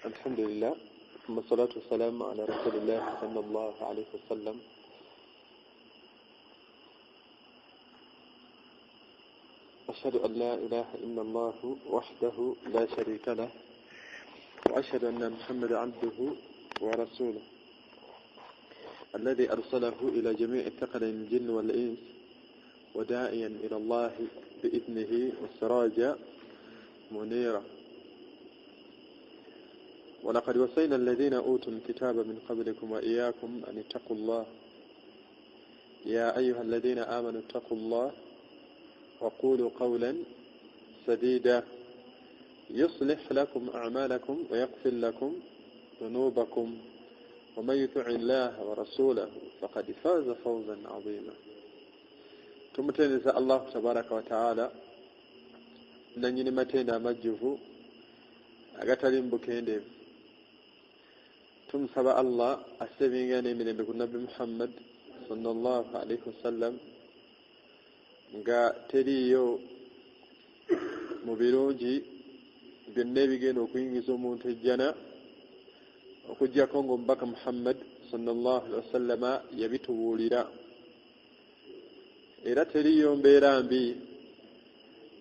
الحمد لله ثم الصلاة والسلام على رسول الله صلى الله عليه وسلم. أشهد أن لا إله إلا الله وحده لا شريك له وأشهد أن محمدا عبده ورسوله الذي أرسله إلى جميع الثقلين الجن والإنس وداعيا إلى الله بإذنه وسراجا منيرا. ولقد وصينا الذين أوتوا الكتاب من قبلكم وإياكم أن اتقوا الله يا أيها الذين آمنوا اتقوا الله وقولوا قولا سديدا يصلح لكم أعمالكم ويغفر لكم ذنوبكم ومن يطع الله ورسوله فقد فاز فوزا عظيما. تمتنز الله تبارك وتعالى نني متينا مجه أغتلين بكيندي تمسب الله أستبيني من النبي محمد صلى الله عليه وسلم nga teriyo mu birungi byonna ebigenda okuyingiza omuntu ejjana okuggyako ng'omubaka Muhammad sallallahu alaihi wasallama yabitubuulira, era teriyo mbeera mbi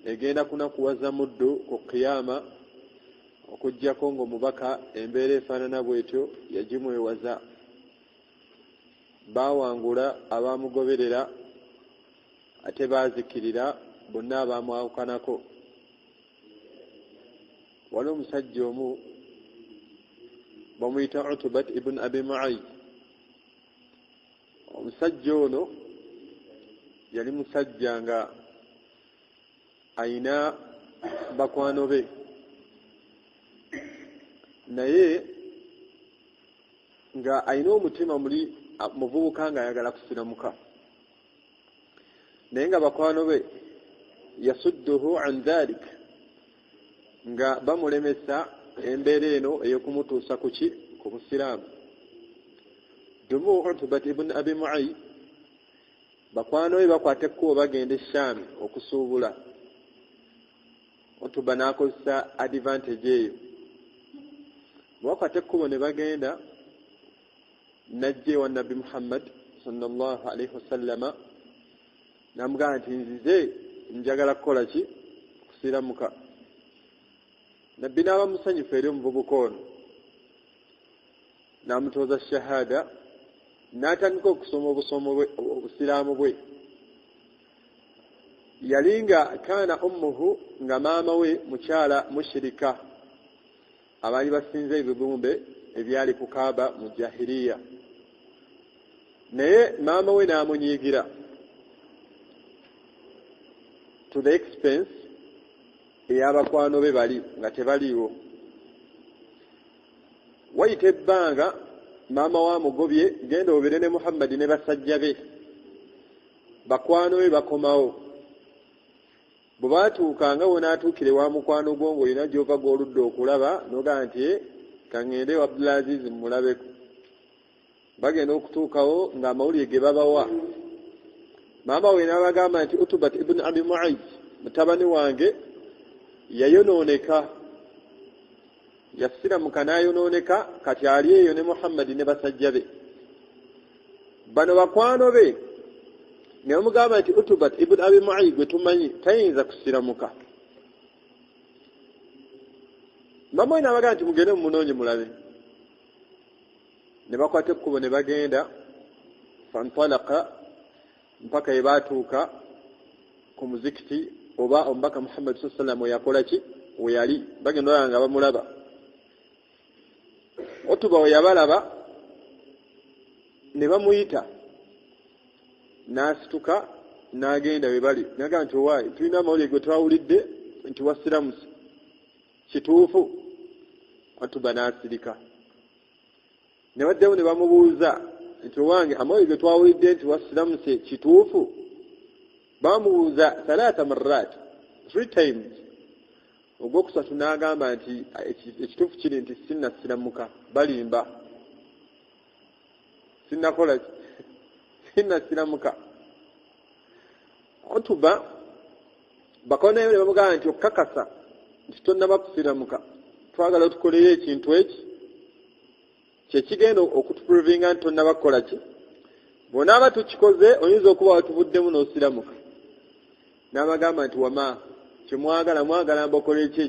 egenda kunakuwaza muddu ku qiyama okuggyako ng'omubaka embeera efaanana bwetyo yagimwewaza. Baawangula abaamugoberera ate baazikirira bonna abamwawukanako. Waliwo omusajja omu bamuyita Utubat ibn Abi Mu'ayth. Omusajja ono yali musajja nga ayina bakwano be, naye nga ayina omutima muvubuka nga ayagala kusiramuka, naye nga bakwano be yasudduhu an dhalik, nga bamulemesa embeera eno ey'okumutuusa ku busiraamu. Dumu Utubat ibn Abi Mu'ayth bakwano be bakwata ekkubo bagenda Shaami okusuubula. Utuba n'akozesa advantage eyo, bakwata ekkubo ne bagenda, najja ewa Nabbi Muhammad sallallahu alaihi wasallama namugamba nti nzize njagala kukola ki? Kusiramuka. Nabbi n'aba musanyufu eri omuvubuka ono, n'amutoza shahada, n'atandika okusoma obusiraamu bwe. Yali nga kaana ummuhu, nga maama we mukyala mushirika abaali basinza ebibumbe ebyali ku Kaaba mu jahiliya, naye maama we n'amunyiigira to the expense ey'abakwano be bali nga tebaliiwo. Wayita ebbanga maama wa mugobye, genda obere ne Muhammad ne basajja be. Bakwano be bakomawo. Bwe baatuukanga wonaatuukire wa mukwano gwo ng'olina gy'ova gw'oludde okulaba, n'ogamba nti kaŋŋende wa Abdulaziz mulabeko. Bagenda okutuukawo ng'amawulire ge babawa, maama we n'abagamba nti Utubat ibn Abi Mu'ayth mutabani wange yayonooneka, yasiramuka n'ayonooneka, kati ali eyo ne Muhammad ne basajja be. Bano bakwano be ne bamugamba nti Utubat ibn Abi Mu'ayth gwe tumanyi tayinza kusiramuka. Maama we n'abagamba nti mugende mumunoonye mulabe. Ne bakwata ekkubo ne bagenda, fantalaka mpaka ye baatuuka ku muzikiti oba omubaka Muhammad sallallahu alaihi wasallam yakola ki? We yali bagenda nga bamulaba. Utuba we yabalaba ne bamuyita, n'asituka n'agenda we bali, n'agamba nti owaayi, tulina amawulire gwe twawulidde nti wasiramuse, kituufu? Utuba n'asirika. Ne baddewo ne bamubuuza nti owange, amawulire ge twawulidde nti wasiramuse kituufu? Bamubuuza 3 marrat, 3 times. Ogwokusatu n'agamba nti ekituufu kiri nti sinnasiramuka, balimba, sinnakola, sinnasiramuka. Utuba bakonayo ne bamugamba nti okakasa nti tonnaba kusiramuka, twagala tukolere ekintu eki kyekigenda okutuprovinga nti tonnabakola ki bonaaba tukikoze oyinza okuba watuvuddemu n'osiramuka n'abagamba nti wama mwagala mbakole ki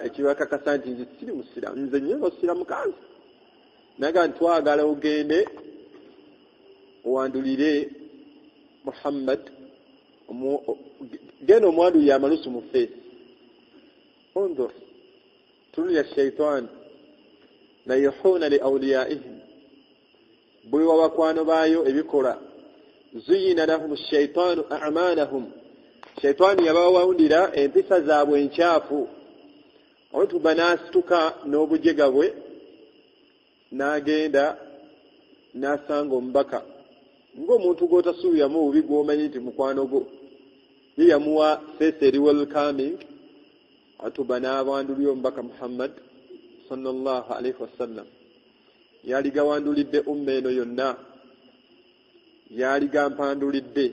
ekibakakasa nti nze siri musiramu nze nnyo osiramukanze naga nti twagala ogende owandulire Muhammad genda omwandulire amalusu mu feesi انظر تلي الشيطان لا يحون لأوليائهم بيوا وكوانو بايو ابيكورا زين لهم الشيطان أعمالهم الشيطان يباوا وندira empisa zaabwe enchafu otu banastuka n'obujegabwe n'agenda n'asanga ombaka ng'omuntu gw'otasuubiramu bubi gw'omanyi nti mukwano gwo ye yamuwa face welcoming atuba n'abandulira omubaka Muhammad sallallahu alaihi wasallam yali gawandulidde umma eno yonna yali gampandulidde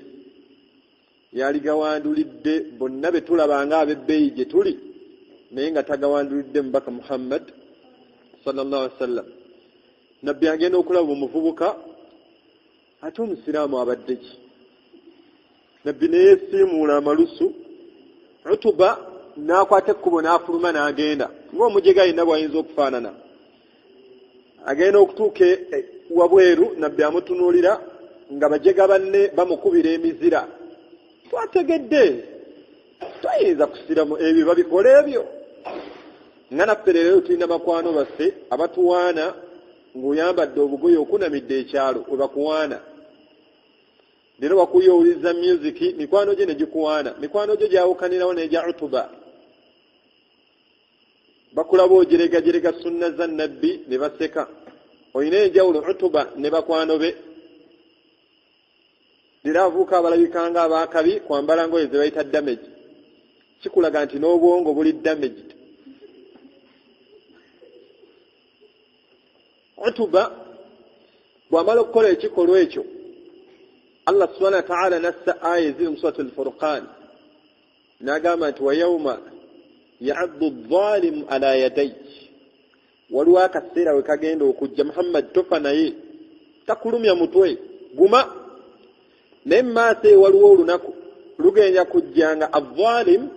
yali gawandulidde bonna be tulabanga ab'ebbeeyi gye tuli naye nga tagawandulidde omubaka Muhammad sallallahu alaihi wasallam nabbi agenda okulaba omuvubuka ate omusiraamu abadde ki nabbi naye yeesiimuula amalusu Utuba n'akwata ekkubo n'afuluma n'agenda ng'omujega yenna bw'ayinza okufaanana agenda okutuuka wabweru nabbi amutunuulira nga bajega banne bamukubira emizira twategedde twayinza kusiramu ebyo babikola ebyo nga naffe leero tulina bakwano baffe abatuwaana ng'oyambadde obugoye okunamidde ekyalo we bakuwaana leero bakuyowuliza musiki mikwano gye ne gikuwaana mikwano gye gyawukanirawo n'egya Utuba bakulaba ojeregajerega sunna za nabbi ne baseka olina enjawulo Utuba ne bakwano be leero avuuka abalabikanga abaakabi kwambala ngoye ze bayita damage kikulaga nti n'obwongo buli damaged Utuba bw'amala okukola ekikolwa ekyo Allah subhanahu wa ta'ala nassa aya ziri mu suratul Furqan n'agamba nti wa yawma ya'addu adh-dhalimu ala yadayhi waliwo akaseera we kagenda okujja Muhammad tofa naye takulumya mutwe guma naye maaso waliwo olunaku lugenda kujjanga adh-dhalim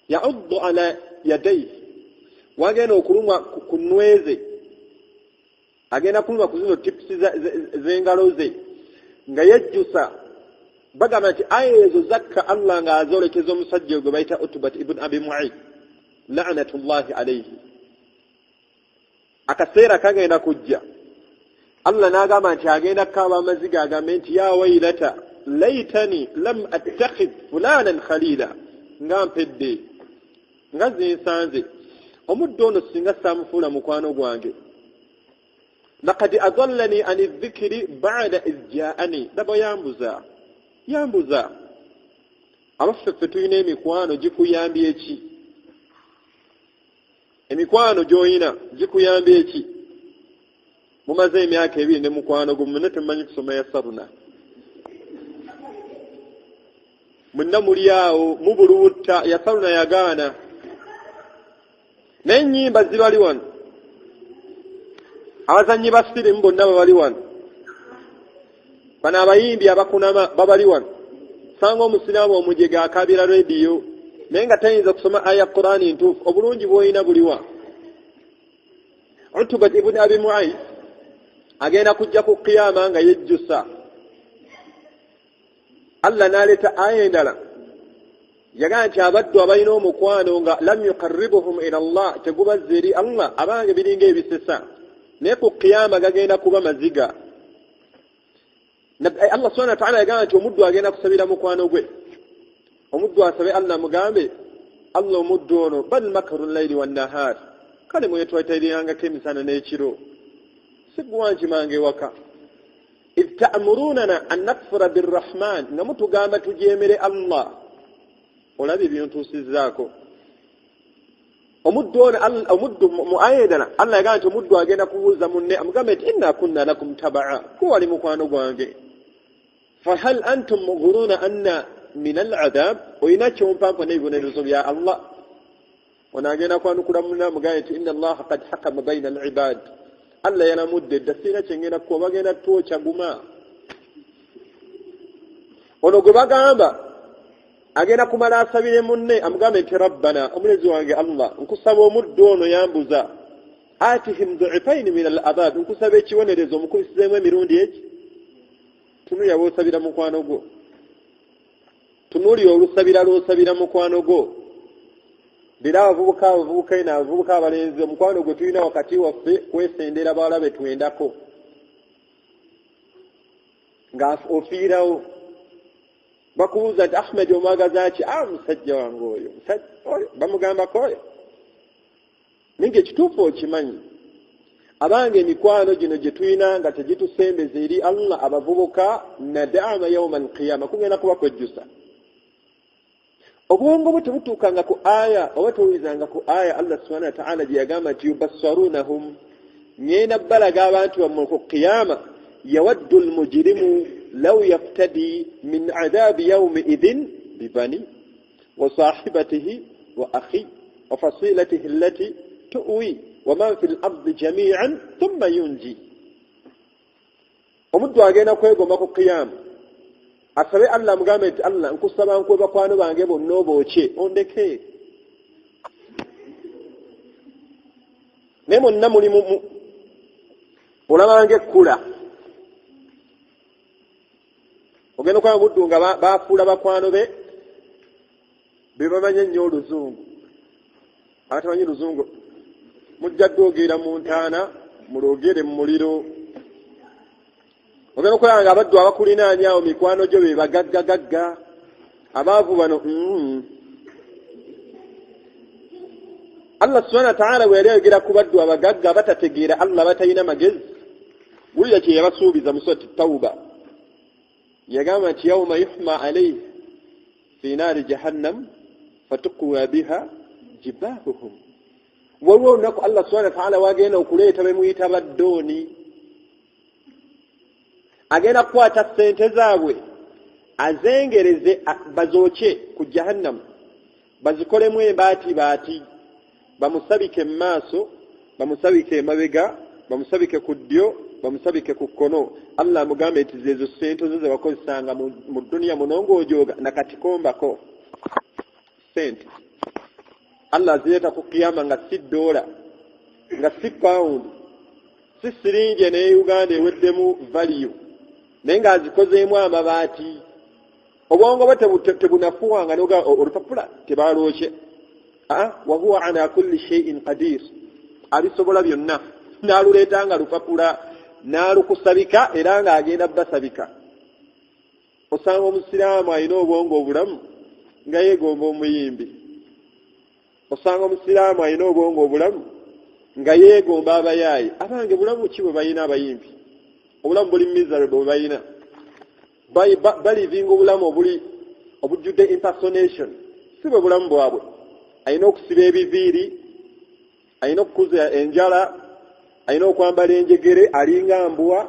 ya'addu ala yadayhi wagenda okulumwa ku nnweze agenda kulumwa ku zino tips z'engalo ze nga yejjusa bagamba nti aya ezo zakka Allah nga azoolekeza omusajja gwe bayita Utbat ibn Abi Mu'ayt la'natullahi alayhi akaseera kagenda kujja Allah n'agamba nti agenda kukaaba amaziga agambe nti ya waylata laytani lam attakhidh fulanan khalila nga mpedde nga zinsanze omuddo ono singa saamufuula mukwano gwange laqad adallani an adh-dhikri ba'da idh ja'ani dabo yambuza abaffe tulina emikwano gikuyambye eki emikwano gy'oyina gikuyambye eki mumaze emyaka ebiri ne mukwano gwo mwenna temumanyi kusoma yasaruna mwenna muli awo mubuluwutta yasaruna yagaana n'ennyimba zibali wano abazanyi ba firimu bonna babali wano bano abayimbi abakunama babali wano sanga omusiraamu omujega akabira rediyo naye nga tayinza kusoma aya Qur'ani ntuufu obulungi bw'olina buliwa Utubat ibn Abi Mu'ayt agenda kujja ku qiyama nga yejjusa Allah n'aleeta aya endala yagaa nti abaddu abalina omukwano nga lam yuqarribuhum ila Allah tegubazza eri Allah abange biringa ebisesa naye ku qiyama gagenda kuba maziga Allah subhanahu wa ta'ala yagamba nti omuddu agenda kusabira mukwano gwe omuddu asabe Allah mugambe Allah omuddu ono bal makaru layli wan nahar kale mwetwatayirangako emisana n'ekiro sigwanjimange waka idh ta'murunana an nakfura birrahman nga mutugamba tujeemere Allah olabye byontuusizzaako omuddu mu ayedana Allah yagamba nti omuddu agenda kubuuza munne amugambe nti inna kunna lakum tabaa kuwali mukwano gwange fahal antum mughuruna anna min al'adab oyina kyompanpa n'ebibonerezo bya Allah onagenda kwanukula munna mugaye nti inna allaha qad hakama baina al-ibad allah yanamudde dasira kyengenda kuba bagenda twocha guma ono gwe bagamba agenda kumala asabire munne amugambe nti rabbana omulezi wange allah nkusaba omuddu ono yambuza atihim du'ifaini min al-adab nkusaba ekibonerezo omukubisizeemu emirundi eki tunuulira bw'osabira mukwano gwo tunuulira olusabira lw'osabira mukwano gwo bira abavubuka ina abavubuka abalenzi omukwano gwe tulina wakati waffe kwesendera bawala be twendako nga ofiirawo bakubuuza nti Ahmed omwagaza ki musajja wange oyo bamugambako oyo ninga ekituufu okimanyi abange emikwano gino gye tulina nga tegitusembeza eri Allah abavubuka nadaama yawma alqiyama kugenda kuba kwejjusa obwongo bwe tebutuukanga ku aya oba towulizanga ku aya Allah subhanahu wa ta'ala gye yagamba nti yubassarunahum ngenda balaga abantu bammwe ku qiyama yawaddu almujrimu law yaftadi min adabi yawmi idhin bibani wa sahibatihi wa akhi wa fasilatihi allati tuwi wa man fil ardi jami'an thumma yunji omuddu agenda kwegomba ku qiyama asabe Allah mugambe nti Allah nkusaba nkwe bakwano bange bonna obooke ondeke ne monna muli olabange ekkula ogenda okwaba buddu nga bafuula bakwano be bamanya nnyo oluzungu abatamanyi luzungu mujja ddoogera mu ntaana mulogere mu muliro ogenda okulaba nga abaddu abakulinaanya awo mikwano gyo be bagaggagagga abaavu bano Allah subhanahu wa ta'ala bwe yali ayogera ku baddu abagagga abatategeera Allah batalina magezi wulira kye yabasuubiza mu surati Tawba yagamba nti yawma yuhma alayhi fi naari jahannam fatuqwa biha jibahuhum waliwo olunaku Allah subhanahu wa ta'ala wagenda okuleeta bemuyita baddooni agenda kukwata ssente zaabwe azengereze bazooke ku jahannam bazikolemu embaati bamusabike mu maaso bamusabike emabega bamusabike ku ddyo bamusabike ku kkono Allah amugambe nti zezo ssente zo ze bakozesanga mu dduniya muno ng'ojooga nakatikombako ssente Allah azireeta ku kiyama nga si $, nga si pound, si siringi ne Uganda eweddemu value naye nga azikozeemu amabaati obwongo bwe tebunafuwanga noga olupapula tebalwokye wa huwa ala kulli shay'in qadir alisobola byonna n'aluleeta nga lupapula n'alukusabika era ng'agenda basabika osanga omusiraamu alina obwongo obulamu nga yeegomba omuyimbi osanga omusiraamu alina obwongo obulamu nga yeegomba abayaayi abange bulamu ki bwe balina abayimbi obulamu buli miserable bwe balina balivinga obulamu obujjudde impersonation si bwe bulamu bwabwe alina okusiba ebiviiri alina okukuza enjala alina okwambala enjegere alinga mbuwa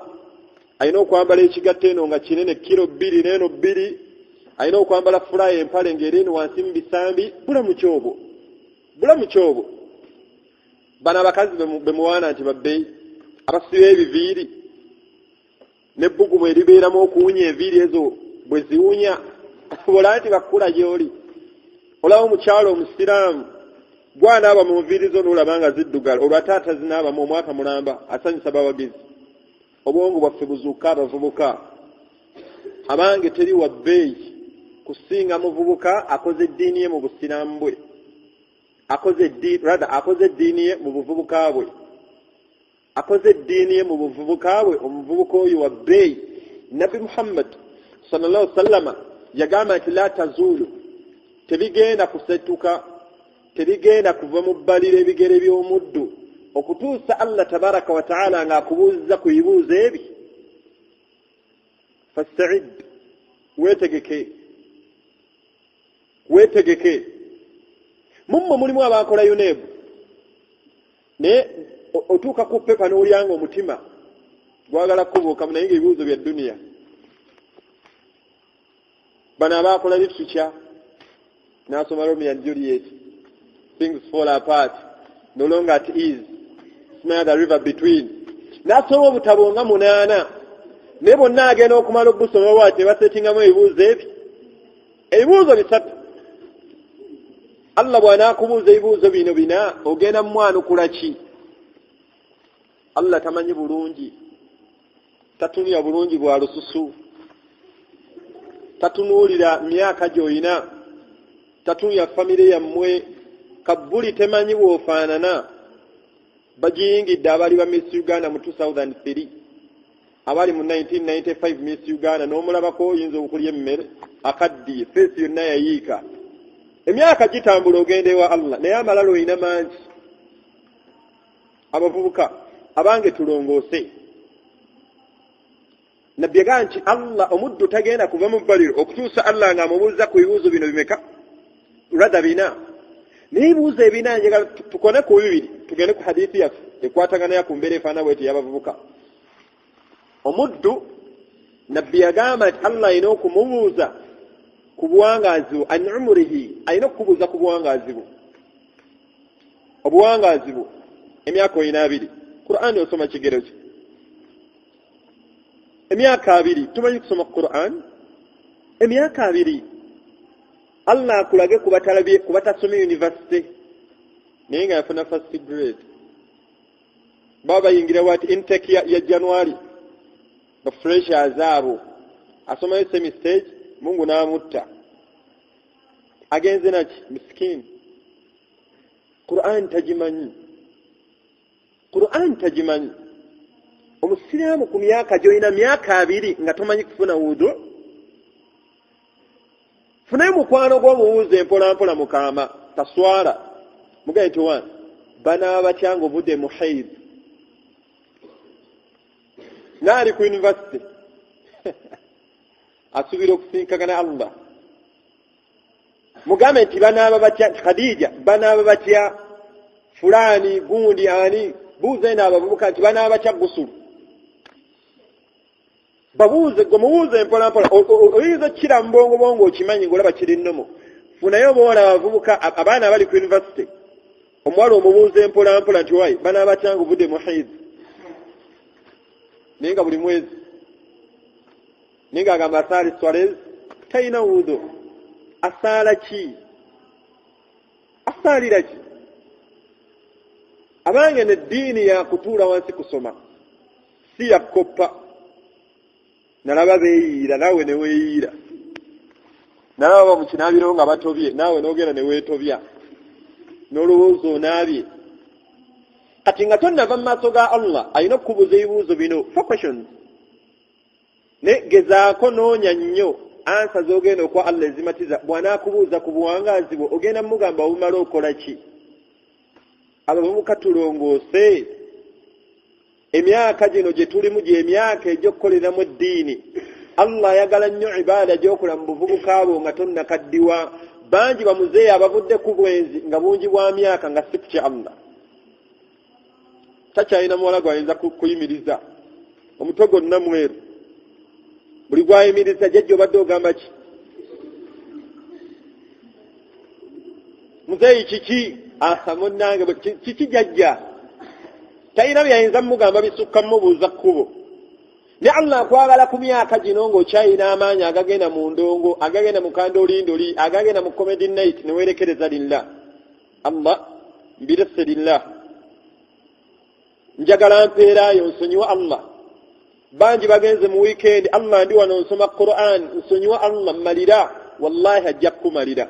alina okwambala ekigatto eno nga kinene kilo 2 n'eno 2 alina okwambala fulayi empale ngeri eno wansi mu bisambi bulamu kyobo bano abakazi bemuwaana nti babbeyi abasiba ebiviiri nebbugumu eribeeramu okuwunya enviiri ezo bwe ziwunya olaba nti bakula gy'oli olaba omukyalo omusiraamu gwanaaba mu nviiri zo n'olaba nga ziddugala olwataata zinaabamu omwaka mulamba asanyusa bawagizi obwongo bwaffe buzuuka abavubuka abange teri wa bbeeyi kusinga muvubuka akoze eddiini ye mu busiraamu bwe akoze eddiini ye mu buvubuka bwe akoze eddiini ye mu buvubuka bwe omuvubuka oyo wa bbeeyi Nabi Muhammad sallallahu alaihi wasallam yagamba nti la tazulu tebigenda kusetuka tebigenda kuva mu bbalira ebigere by'omuddu okutuusa Allah tabaraka wa ta'ala ng'akubuuza ku bibuuzo ebi fasta'id weetegeke mummo mulimu abakola UNEB naye otuuka ku pepa n'olyanga omutima gwagala kubuuka naye ng'ebibuuzo bya dduniya bano abakola literature n'asoma Romeo and Juliet things fall apart, no longer at ease, smell the river between. Nasoma obutabo nga 8 naye bonna agenda okumala obusoma bw'ati basetingamu ebibuuzo ebyo. Ebibuuzo 3. Allah bw'anaakubuuza ebibuuzo bino 4 ogenda mu mwanukula ki? Allah tamanyi bulungi, tatunulira bulungi bwa lususu, tatunuulira myaka gy'olina, tatunulira famire yammwe, kabbuli temanyi bw'ofaanana. Bagiyingidde abali ba Miss Uganda mu 2003, abali mu 1995 Miss Uganda n'omulabako oyinza okulya emmere akaddiye, feesi yonna yayiika. Emyaka gitambula ogenda ewa Allah, naye amalala olina mangi. Abavubuka abange tulongoose. Nabbi yagaa nti Allah omuddu tagenda kuva mu bbaliro okutuusa Allah ng'amubuuza ku bibuuzo bino bimeka? Rather 4. Naye ebibuuzo ebina njagala tukone ku 2 tugende ku hadithi yaffe ekwatagana ku mbeera efaana bw'eti y'abavubuka. Omuddu Nabbi yagamba nti Allah alina okumubuuza ku buwangaazi bwo, an umurihi, alina okukubuuza ku buwangaazi bwo. Obuwangaazi bwo emyaka 2. Qur'an osoma kigero ki? Emyaka 2 tumanyi kusoma Qur'an? Emyaka 2 Allah akulage ku batalabye ku batasomye university naye nga yafuna first grade. Baba yingira wati intake ya January the freshers abo asoma semi stage Mungu n'amutta agenze naki miskin. Qur'an tajimanyi. Omusiraamu ku myaka gy'olina myaka 2 nga tomanyi kufuna wudu. Funayo mukwano gw'omubuuze mpolampola mukama taswala mugaye nti 1 bana batya ng'ovudde mu haid naali ku university asubira okusinkagana Allah. Mugambe nti banaaba batya Khadija, banaaba batya fulani gundi ani, buuze n'abavubuka nti banaaba batya gusulu. Babuuze gomubuuze mpolampola oyinza kira mbongo okimanyi ng'olaba kiri nnomo. Funayo boola abavubuka abaana abali ku university omuwala omubuuze mpolampola nti wayi banaaba batya ng'ovudde mu haid. Naye nga buli mwezi naye ng'agamba asaali Suarez talina wudu. Asaala ki? Asaalira ki? Abange n'eddiini ya kutuula wansi kusoma si ya koppa. Nalaba beeyiira naawe ne weeyiira. Nalaba mu kinaabiro nga batobye naawe n'ogenda ne weetobya n'olowooza onaabye. Kati nga tonnava mu maaso ga Allah alina okukubuuza ebibuuzo bino 4 questions. Ne gezaako noonya nnyo ansa z'ogenda okwa Allah ezimatiza. Bw'anaakubuuza ku buwangaazi bwo ogenda mugamba obumala okola ki? Abavubuka tulongoose. Emyaka gino gye tulimu gy'emyaka egy'okukoleramu eddiini. Allah ayagala nnyo ibaada gy'okola mu buvubuka bwo nga tonnakaddiwa. Bangi bamuzeeyi abavudde ku bwenzi nga bungi bwa myaka nga si kutya Allah. Takyalina muwala gw'ayinza kuyimiriza. Omutwe gwonna mweru. Buli gw'ayimiriza jjajja obadde ogamba ki? Muzeeyi kiki? Munnange kiki jjajja? Talina byayinza mugamba bisukka mmubuuza kkubo. Ne Allah akwagala ku myaka gino ng'okyayina amaanyi agagenda mu ndongo, agagenda mu kandoolindoli, agagenda mu comedy night ne weerekereza lillah. Allah mbirese lillah. Njagala mpeerayo nsonyiwa Allah. Bangi bagenze mu weekend Allah ndi wano nsoma Qur'an nsonyiwa Allah malira. Wallahi ajja kumalira.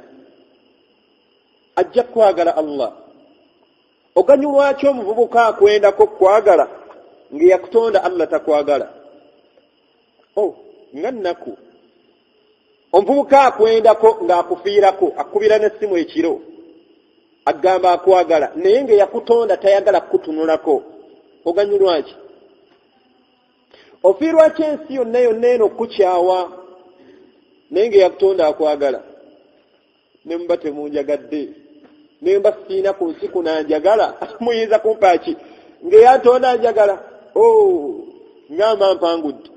Ajja kwagala Allah. Oganyulwa ki omuvubuka akwendako kwagala ng'eyakutonda Allah takwagala? Nga nnaku. Omuvubuka akwendako ng'akufiirako akubira n'essimu ekiro agamba akwagala naye ng'eyakutonda tayagala kukutunulako. Oganyulwa ki? Ofiirwa ki ensi yonna eno okukyawa naye ng'eyakutonda akwagala? Ne muba temunjagadde. Nemba sina ku nsi kunanjagala muyinza kumpa ki ng'eyatonda njagala? Ngamba mpangudde.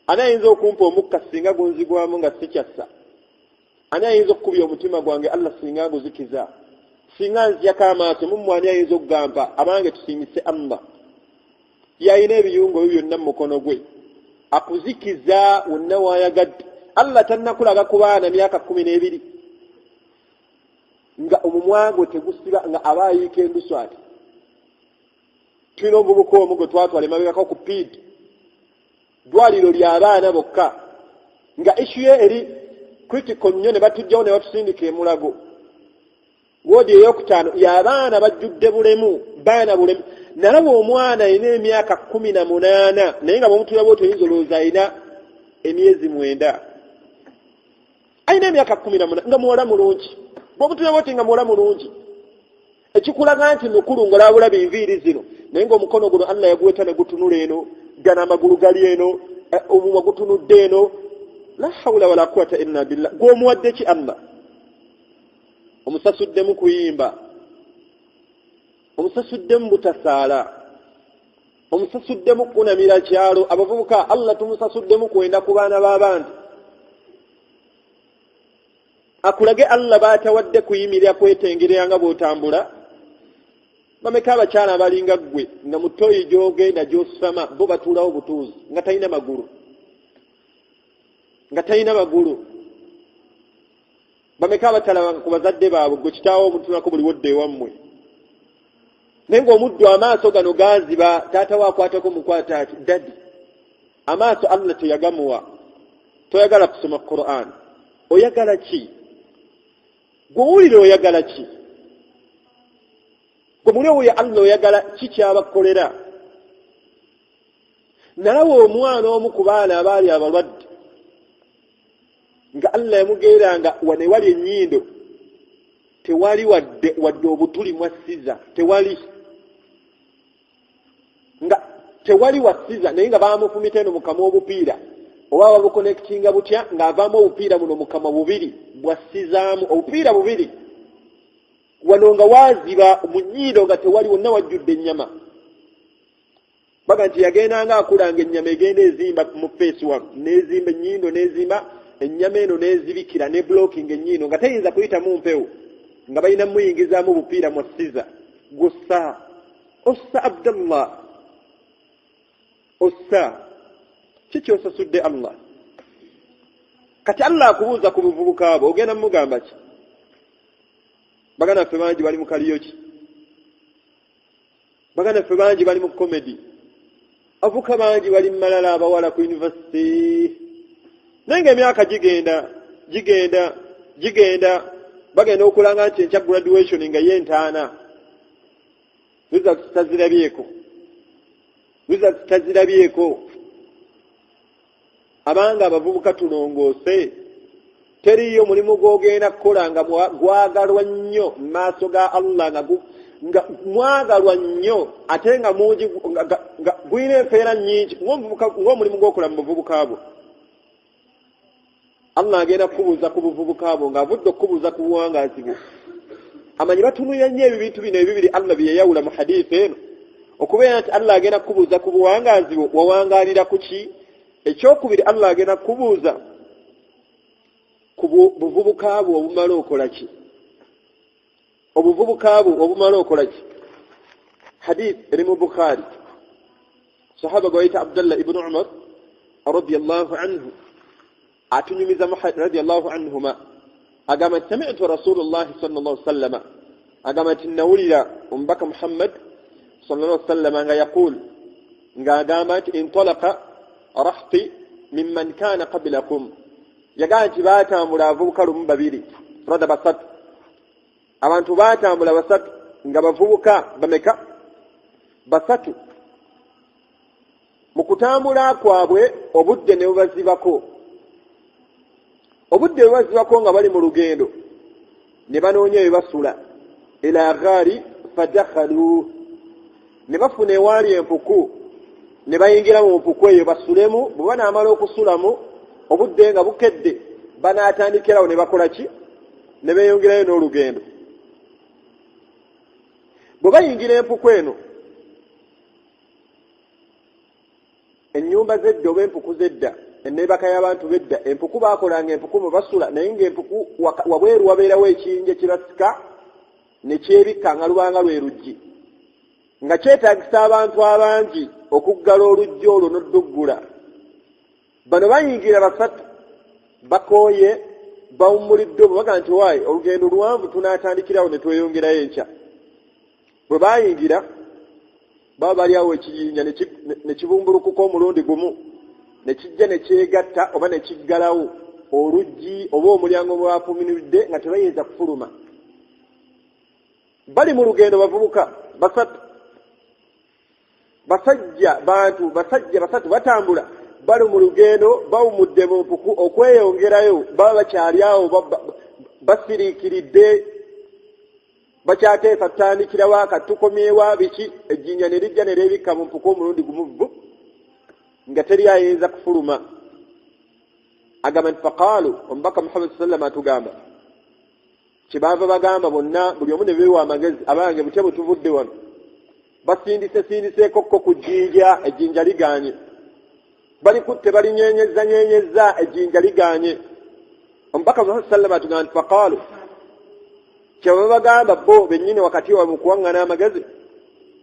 Ani ayinza okumpa omukka singa gunzigwamu nga sikyassa? Ani ayinza okukubya omutima gwange Allah singa guzikiza? singa nzyako amaaso mumwani ayinza okugamba abange tusimise Allah yayina ebiyungo ebyo byonna mu mukono gwe akuzikiza wonna waayagadde. Allah tannakulaga ku baana myaka 12 nga omumwago tegusiba nga abayiika endusu ati tulina omuvubuka omu gwe twatwala emabegako ku PID ddwaliro ly'abaana bokka nga issu ye eri critical nnyo ne batujjawo ne batusindika emulago woodi ey'okutaano y'abaana bajjudde bulemu baana bulemu. Nalaba omwana ayina emyaka 18 naye nga bw'omutula bw'otyo oyinza olowooza ayina emyezi 9 ayina emyaka 18 nga muwala mulungi bw'omutula bw'oti nga muwala mulungi ekikulaga nti mukulu ng'olabulaba enviiri zino naye ng'omukono guno Allah yaguweta ne gutunula eno gana amagulu gali eno omumwa gutunudde eno la hawla wala quwwata illa billah. Gw'omuwadde ki Allah? Omusasuddemu kuyimba, omusasuddemu butasaala, omusasuddemu kunamira kyalo. Abavubuka Allah tumusasuddemu kwenda ku baana b'abantu. Akulage Allah baatawadde kuyimirira kwetengerera nga bw'otambula. Bameka abakyala abalinga ggwe nga mutoyi gy'ogenda gy'osama bo batuulawo butuuzi nga talina magulu. Bameka abatalabanga ku bazadde baabwe gwe kitaawo omutunako buli wodde ewammwe. Naye ng'omuddu amaaso gano gaziba taata waakwatako mukwata ati dadi amaaso Allah teyagamuwa. Toyagala kusoma Qur'an. Oyagala ki? Gw'owulire oyagala ki? Gwe muli owulire Allah oyagala ki kyabakolera? Nalaba omwana omu ku baana abaali abalwadde nga Allah yamugeranga wane wali ennyindo tewali wadde obutuli mwassiza tewali wasiza naye nga bamufumita eno mukama obupiira oba babukonekitinga butya ng'avaamu obupiira buno mukama bubiri bwassizaamu obupiira bubiri wano nga waaziba mu nnyindo nga tewali wonna wajjudde ennyama. Baga nti yagendanga akulanga ennyama egenda ezimba mu face one n'ezimba ennyindo n'ezimba ennyama eno n'ezibikira ne blocking ennyindo nga teyinza kuyitamu mpewo nga balina muyingizaamu obupiira mwassiza ossa Abdallah ossa kiki osasudde Allah? Kati Allah akubuuza ku buvubuka abo ogenda mugamba ki? Bagana ffe bangi bali mu kaliyoki, bagana ffe bangi bali mu comedy, avuka bangi bali mu malala abawala ku university. Naye ng'emyaka gigenda bagenda okulanga nti enkya graduation nga y'entaana tazirabyeko. Abanga abavubuka tulongoose teriyo mulimu gw'ogenda kukola nga gwagalwa nnyo mu maaso ga Allah nga mwagalwa nnyo ate nga mungi nga gwina empeera nnyingi ng'omulimu gw'okola mu buvubuka abo. Allah agenda kukubuuza ku buvubuka abo ng'avudde okukubuuza ku buwangaazi bwo. Amanyi batunulira nnyo ebintu bino ebibiri Allah bye yayawula mu hadiisi eno okubeera nti Allah agenda kukubuuza ku buwangaazi bwo wawangaalira ku ki? Ekyokubiri Allah agenda kukubuuza ku buvubuka bwo obumala okola ki? Obuvubuka bwo obumala okola ki? Hadiisi eri mu Bukhari. Sahaba gwayita Abdullah ibn Umar radiyallahu anhu atunyumiza radiyallahu anhuma agamba sami'tu Rasulullah sallallahu alaihi wasallam agamba tinawulira umbaka Muhammad sallallahu alaihi wasallam nga yaqul nga agamba intalaqa rahti mimman kana qablakum yagamba nti baatambula abavubuka lumu babiri rada basatu abantu baatambula basatu nga bavubuka bameka basatu mu kutambula kwabwe obudde ne bubazibako nga bali mu lugendo ne banoonya ebasula ila ghaari fadakhalu ne bafuna ewaali empuku ne bayingira mu mpuku eyo basulemu. bwe banaamala okusulamu obudde nga bukedde banaatandikirawo ne bakola ki? Ne beeyongerayo n'olugendo. Bwe bayingira empuku eno ennyumba z'edda oba empuku z'edda enneebaka y'abantu b'edda empuku baakolanga empuku mwe basula naye ng'empuku wabweru wabeerawo ekiyinja kye basika ne kyebikka nga lubanga lwe luggi nga kyetaagisa abantu abangi okuggala oluggi olwo n'odduggula. Bano bayingira basatu bakooye bawummulidde baga nti waayi olugendo luwanvu tunaatandikirawo ne tweyongerayo enkya. Bwe bayingira baba bali awo ekiyinja ne kibumbulukuka omulundi gumu ne kijja ne kyegatta oba ne kiggalawo oluggi oba omulyango mwe bafumiridde nga tebayinza kufuluma. Bali mu lugendo bavubuka basatu basajja basatu batambula bali mu lugendo bawumudde mu mpuku okweyongerayo baba bakyali awo basiriikiridde bakyateesa tutandikirawo akatukomyewa biki ejjinja ne lijja ne leebikka mu mpuku omulundi gumu nga teri ayinza kufuluma. Agamba nti faqaalu omubaka Muhammad sallam atugamba kyebaava bagamba bonna buli omu ne beewa amagezi abange butya bwe tuvudde wano basindiseekokko ku jjinja ejjinja ligaanye balikutte balinyenyeza ejjinja ligaanye. Omubaka Muhammad sallam atugamba nti faqaalu kyebaava bagamba bo bennyini wakati wa mu kuwaŋŋana amagezi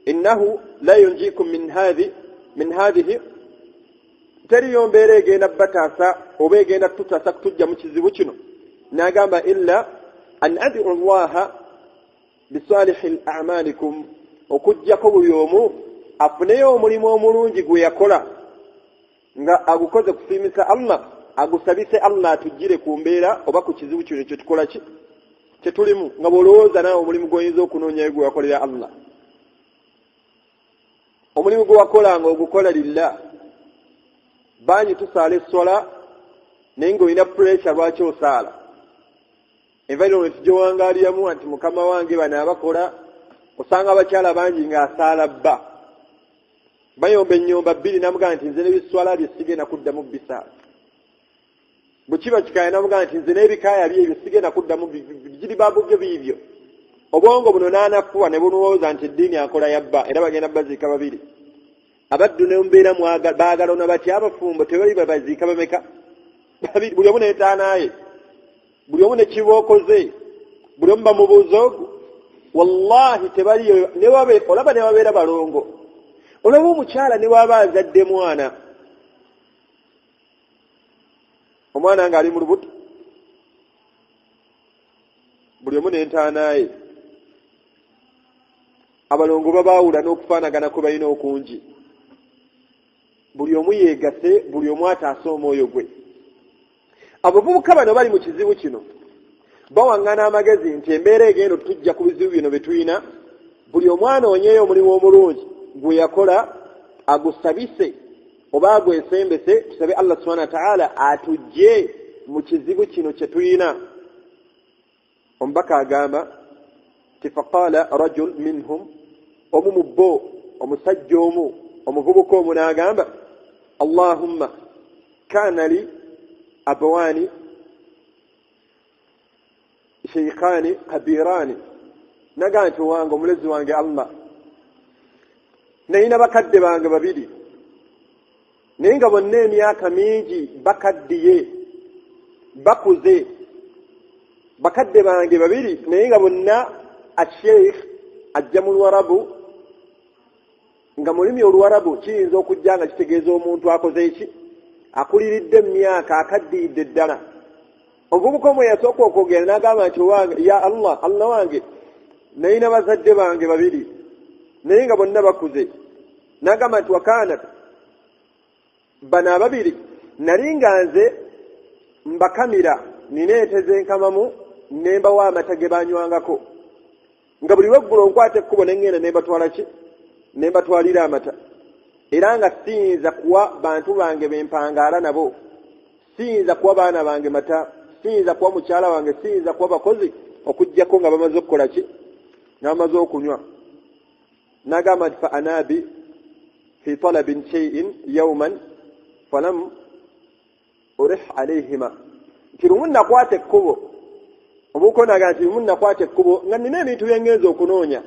innahu la yunjikum min hadhihi teriyo mbeera egenda bataasa oba egenda tutasa kutujja mu kizibu kino. N'agamba illa an ad'u allaha bisalihi a'malikum okujjako buli omu afuneyo omulimu omulungi gwe yakola nga agukoze kusiimisa Allah agusabise Allah atujjire ku mbeera oba ku kizibu kino kye tukola kye tulimu nga bw'olowooza naawe omulimu gw'oyinza okunoonya gwe wakolera Allah. Omulimu gwe wakola nga ogukola lillah banyi tusaala essola naye ng'olina pressure lwaki osaala environment gy'owangaaliramu nti mukama wange bano abakola osanga abakyala bangi ng'asaala bba bayomba ennyomba bbiri namugaa nti nze n'ebiswala bye sigenda kuddamu bisaala bwe kiba kikaaya namugaa nti nze n'ebikaaya byebyo sigenda kuddamu bijiribaabu byo biibyo. Obwongo buno n'anafuwa ne bunowooza nti eddiini akola yabba era bagenda baziika babiri. Abaddu ne mbeera baagalona batya abafumbo tebali baziika bameka buli omu neetaanaaye buli omu ne kibookoze buli omu bamubuuza ogu wallahi tebaliyo olaba ne babeera balongo. Olaba omukyala ne waba azadde mwana omwana ng'ali mu lubuto buli omu neentaanaaye abalongo babaawula n'okufaanagana kwe balina okungi buli omu yeegase buli omu ataasa omwoyo gwe. Abavubuka bano bali mu kizibu kino bawaŋŋana amagezi nti embeera egenda tujja ku bizibu bino bye tulina buli omu anoonyeyo omulimu omulungi gwe yakola agusabise oba agwesembese tusabe Allah subhanahu wa ta'ala atujje mu kizibu kino kye tulina. Omubaka agamba ti faqaala rajul minhum omu mu bo omusajja omu omuvubuka omu n'agamba Allahumma kaana li abawaani sheikhaani kabiraani nagaa nti wange omulezi wange Allah nayina bakadde bange babiri naye nga bonna emyaka mingi bakaddiye bakuze bakadde bange babiri naye nga bonna asheikh ajja mu Luwarabu nga mulimi Oluwarabu kiyinza okujja nga kitegeeza omuntu akoze eki akuliridde emyaka akaddiyidde ddala. Omuvubuka omwe yasooka okwogera n'agamba nti wange ya Allah wange nayina bazadde bange babiri naye nga bonna bakuze. N'agamba nti wakaana bano ababiri nali nga nze mbakamira nina ente z'enkamamu ne mbawa amata ge banywangako nga buli lweggulo nkwata ekkubo ne ŋŋenda ne mbatwala ki ne mbatwalira amata era nga siyinza kuwa bantu bange bempangaala nabo siyinza kuwa baana bange mata siyinza kuwa mukyala wange siyinza kuwa bakozi okuggyako nga bamaze okukola ki nga bamaze okunywa. N'agamba nti fa anaabi fi talabin shay'in yawman falam urih alayhima nti lumu nakwata ekkubo obuuko naga nti lumu nakwata ekkubo nga nina ebintu bye ngenza okunoonya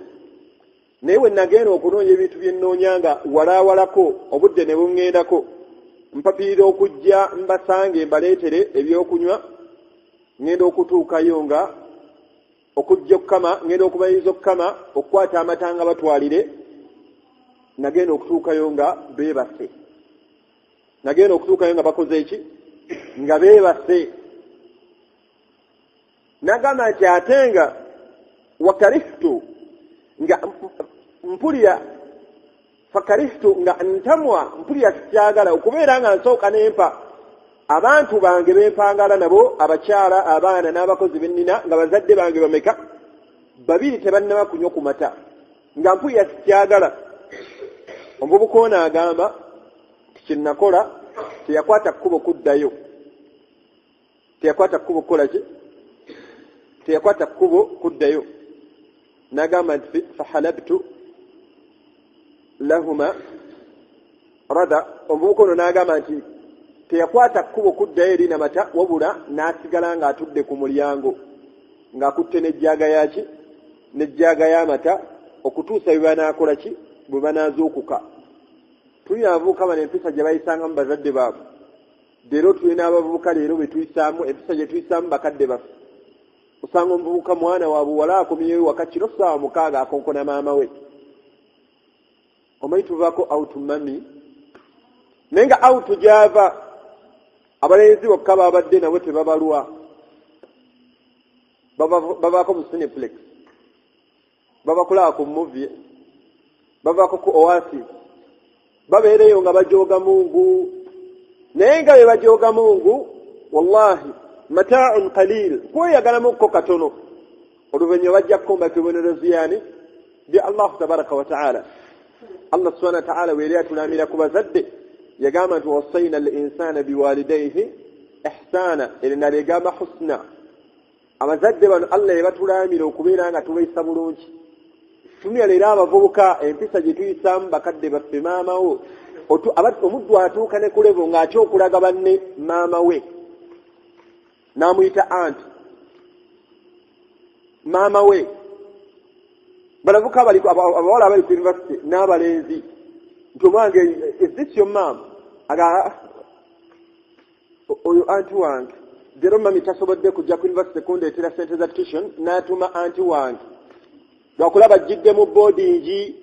naye we nagenda okunoonya ebintu bye nnoonya nga walaawalako obudde ne buŋŋendako mpapiira okujja mbasange mbaleetere ebyokunywa ŋŋenda okutuukayo nga okujja okukama ngenda okubayiriza okukama okukwata amatanga batwalire nagenda okutuukayo nga beebase nagenda okutuukayo nga bakoze eki nga beebase nagamba nti ate nga wakarihtu nga mpulira fakarihtu nga ntamwa mpulira sikyagala okubeera nga nsooka nempa abantu bange bempangala nabo abakyala abaana n'abakozi bennina nga bazadde bange bameka babiri tebannaba kunywa ku mata nga mpulira sikyagala omuvubuka ono agamba kyenakola teyakwata kkubo kuddayo teyakwata kkubo kukola ki teyakwata kkubo kuddayo n'agamba nti fahalabtu lahuma rada omuvubuka ono n'agamba nti teyakwata kkubo kuddayo eri namata wabula n'asigala ng'atudde ku mulyango ng'akutte n'ejjaaga yaki n'ejjaaga y'amata okutuusa bwe banaakola ki bwe banaazuukuka. Tulina abavubuka bano empisa gye bayisangamu bazadde baabwe. Leero tulina abavubuka leero be tuyisaamu empisa gye tuyisaamu bakadde baffe. Osanga omuvubuka mwana wa buwala akomyeyo waka kiro ssaawa 6 akonkona maama we. Omanyi tuvaako awutu mami naye nga awutu gy'ava abalenzi bokka babadde nabo tebabalwa bavaako mu Cineplex babakulaba ku movie bavaako ku Oasis babeereyo nga bajooga Mungu naye nga bwe bajooga Mungu wallahi mataa'un qalil kweyagalamukko katono oluvannyuma bajja kukomba kibonerezo yani bi Allah tabaraka wa ta'ala. Allah subhanahu wa ta'ala weeri atulamira ku bazadde yagamba nti wassayna al-insana biwalidayhi ihsana erina lyegamba husna. Abazadde bano Allah yebatulamira okubeera nga tubayisa bulungi. Tumira leero abavubuka empisa gye tuyisaamu bakadde baffe maamawo omuddu atuuka ne kulevo ng'atya okulaga banne maama we n'amuyita anti maama we balavuka abawala abali ku university n'abalenzi nti omwange is this your mom aga oyo anti wange jero mami tasobodde kujja ku university kundeetera sente za tuition n'atuma anti wange lwakulaba jjidde mu boardingi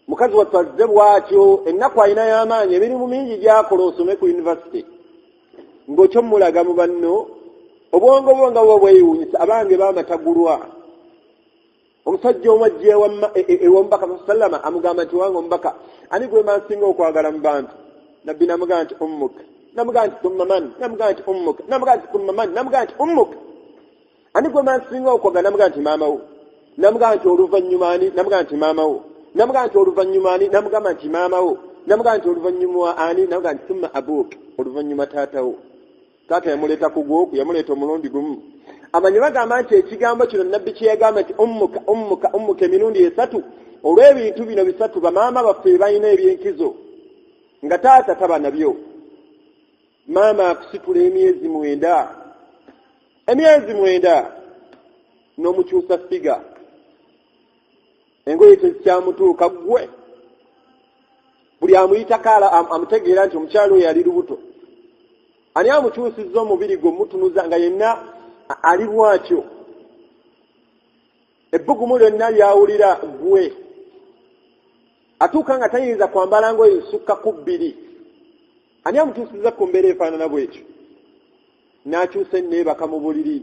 mukazi wattu azze bwatyo ennaku alina y'amaanyi emirimu mingi gyakola osome ku university ng'okyomulaga mu banno obwongo bwo nga bwo bweyuunyisa abange baamatagulwa. Omusajja omwajja ew'omubaka sallama amugamba nti wange omubaka ani gwe mansinga okwagala mu bantu nabbi namugamba nti ummuka namugamba nti thumma man namugamba nti ummuka namugamba nti thumma man namugamba nti ummuka ani gwe mansinga okwagala namugamba nti maama wo namugamba nti oluvannyuma ani namugamba nti maama wo namugamba nti oluvannyuma ani namugamba nti maama wo namugamba nti oluvannyuma ani namugamba nti thumma abuuka oluvannyuma taata wo. Taata yamuleeta ku gwoku yamuleeta omulundi gumu. Amanyi bagamba nti ekigambo kino nabbi kye yagamba nti ummuka ummuka ummuka emirundi 3 olw'ebintu bino 3 bamaama baffe balina ebyenkizo nga taata taba nabyo. Maama akusitula emyezi 9 n'omukyusa figa engoye tekyamutuuka ggwe buli amuyita kaala amutegeera nti omukyalo oyo ali lubuto. Ani amukyusizza omubiri gwe mutunuza nga yenna ali bwatyo ebbugumu lyonna lyawulira ggwe atuuka nga tayinza kwambala ngoye zisukka ku 2. Ani amutuusizza ku mbeera efaanana bwekyo n'akyusa enneebaka mu buliri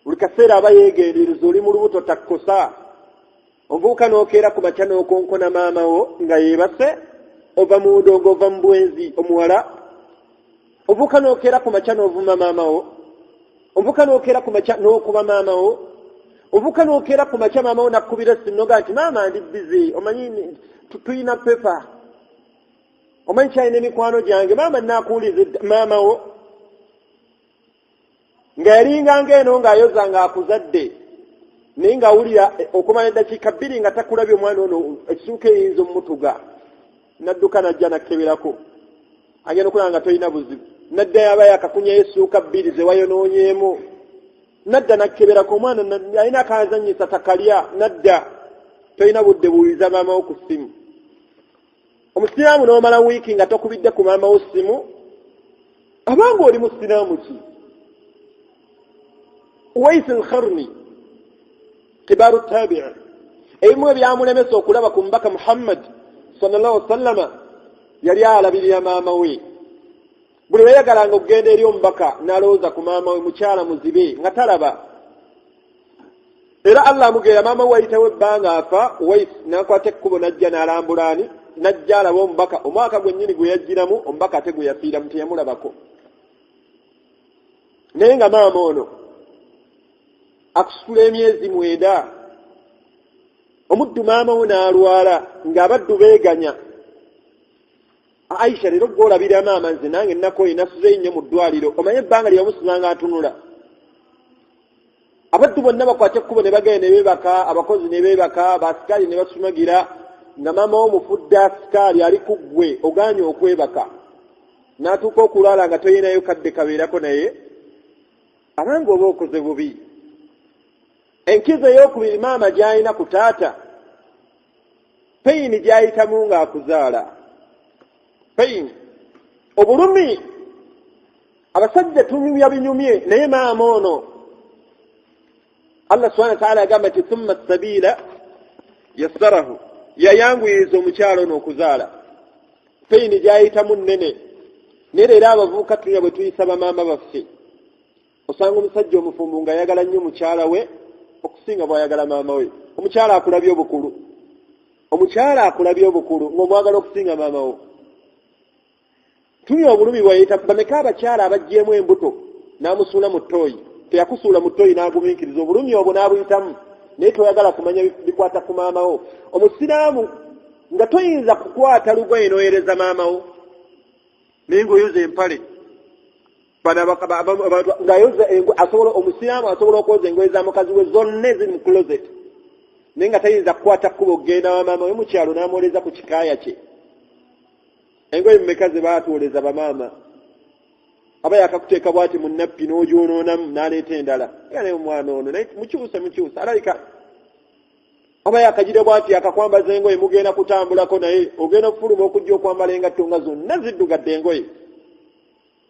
buli kaseera aba yeegendereza oli mu lubuto takkosa. Omuvubuka n'okeera ku makya n'okonkona maama wo nga yeebase ova mu ndongo ova mu bwenzi omuwala. Ovuka n'okeera ku makya n'ovuma maama wo ovuka n'okeera ku makya n'okuba maama wo ovuka n'okeera ku makya maama wo nakkubira sinnoga nti maama ndi bizi omanyi tuyina pepa omanyi kyalina emikwano gyange maama naakuwuliza maama wo nga yalinga ng'eno ng'ayoza ng'akuzadde naye ng'awulira okumala eddakiika 2 nga takulabye omwana ono ekisuuka eyinza omutuga nadduka najja nakkeberako agenda okulaba nga tolina buzibu naddayo aba yakakunyayo essuuka 2 ze wayonoonyeemu nadda nakkeberako omwana alina akazanyisa takalya nadda tolina budde buwuliza maama wo ku ssimu. Omusiraamu n'omala wiiki nga tokubidde ku maama wo ssimu abanga oli musiraamu ki? Uwais al-Qarni kibaru tabi'i ebimwe byamulemesa okulaba ku mbaka Muhammad sallallahu alaihi wasallam yali alabirira maama we. Buli weyagalanga okugenda eri omubaka n'alowooza ku maama we mukyala muzibe nga talaba. Era Allah amugeera maama we ayitawo ebbanga afa. Uwais n'akwata ekkubo n'ajja n'alambulaani n'ajja alaba omubaka omwaka gwennyini gwe yajjiramu omubaka ate gwe yafiiramu teyamulabako. Naye nga maama ono akusitula emyezi 9 omuddu maama we n'alwala ng'abaddu beeganya. Aisha leero gw'olabira maama nze nange nnakoye nasuze nnyo mu ddwaliro omanye ebbanga lye yamusibanga atunula. Abaddu bonna bakwata ekkubo ne bagenda ne beebaka, abakozi ne beebaka, basikaali ne basumagira nga maama wo mufudde asikaali ali ku ggwe ogaanye okwebaka. N'atuuka okulwala nga toyinayo kadde kabeerako naye abanga oba okoze bubi. Enkizo ey'okubiri maama gy'alina ku taata peyini gy'ayitamu ng'akuzaala. Peyini obulumi abasajja tunyumya binyumye naye maama ono Allah subhanahu wa ta'ala agamba nti thumma as-sabila yassarahu yayanguyiriza omukyalo ono okuzaala. Peyini gy'ayitamu nnene naye era abavubuka tunya bwe tuyisa bamaama baffe osanga omusajja omufumbu ng'ayagala nnyo mukyala we okusinga bw'ayagala maama we. Omukyala akulabye obukulu, omukyala akulabye obukulu ng'omwagala okusinga maama we. Tunya obulumi bwayita bameka abakyala abajjeemu embuto n'amusuula mu ttooyi, teyakusuula mu ttooyi n'agumiikiriza obulumi obwo n'abuyitamu naye toyagala kumanya bikwata ku maama wo. Omusiraamu nga toyinza kukwata lugoye n'oyereza maama wo naye ng'oyoza empale omusiraamu asobola okwoza engoye za mukazi we zonna eziri mu closet naye nga tayinza kukwata kkuba okugenda wa maama we mukyalo n'amwoleza ku kikaaya kye. Engoye mmeka ze baatwoleza bamaama aba yakakuteeka bwati mu nnappi n'ogyonoonamu n'aleeta endala naye omwana ono naye mukyuse alabika aba yakagira bwati akakwambaza engoye mugenda kutambulako naye ogenda okufuluma okujja okwambala engatto nga zonna ziddugadde engoye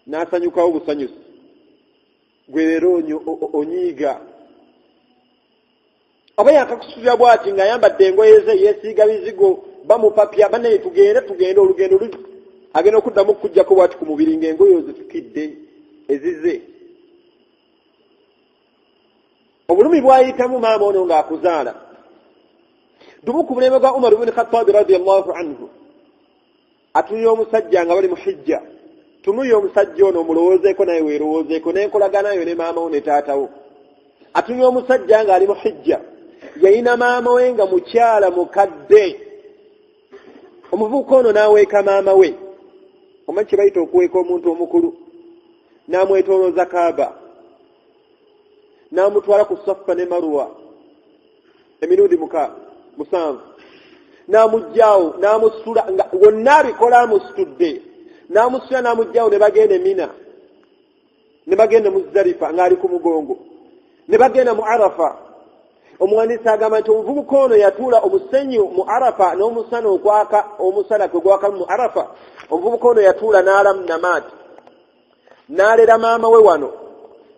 n'asanyukawo busanyusi. Gwe leero onyiiga aba yakakusubira bwati ng'ayambadde engoye ze yeesiiga bizigo bamupapya banaye tugende olugendo agenda okuddamu okujjako bwati ku mubiri ng'engoye ozitukidde ezize. Obulumi bwayitamu maama ono ng'akuzaala. Dumu ku buleme bwa Umar ibn Khattab radiyallahu anhu atuye omusajja nga bali mu hijja. Tumuye omusajja ono omulowoozeeko naye weerowoozeeko n'enkolaganayo ne maama wo ne taata wo. Atuye omusajja ng'ali mu hijja yayina maama we nga mukyala mukadde. Omuvubuka ono n'aweeka maama we omanyi kye bayita okuweeka omuntu omukulu n'amwetoolooza Kaaba n'amutwala ku Safa ne Marwa emirundi 7 n'amuggyaawo n'amusula nga wonna abikola amusitudde n'amusula n'amuggyaawo ne bagenda Mina ne bagenda Muzdalifa ng'ali ku mugongo ne bagenda mu Arafa. Omuwandiisi agamba nti omuvubuka ono yatuula omusenyu mu Arafa n'omusana okwaka omusana kwe gwaka mu Arafa. Omuvubuka ono yatuula n'alamu namaati n'alera maama we wano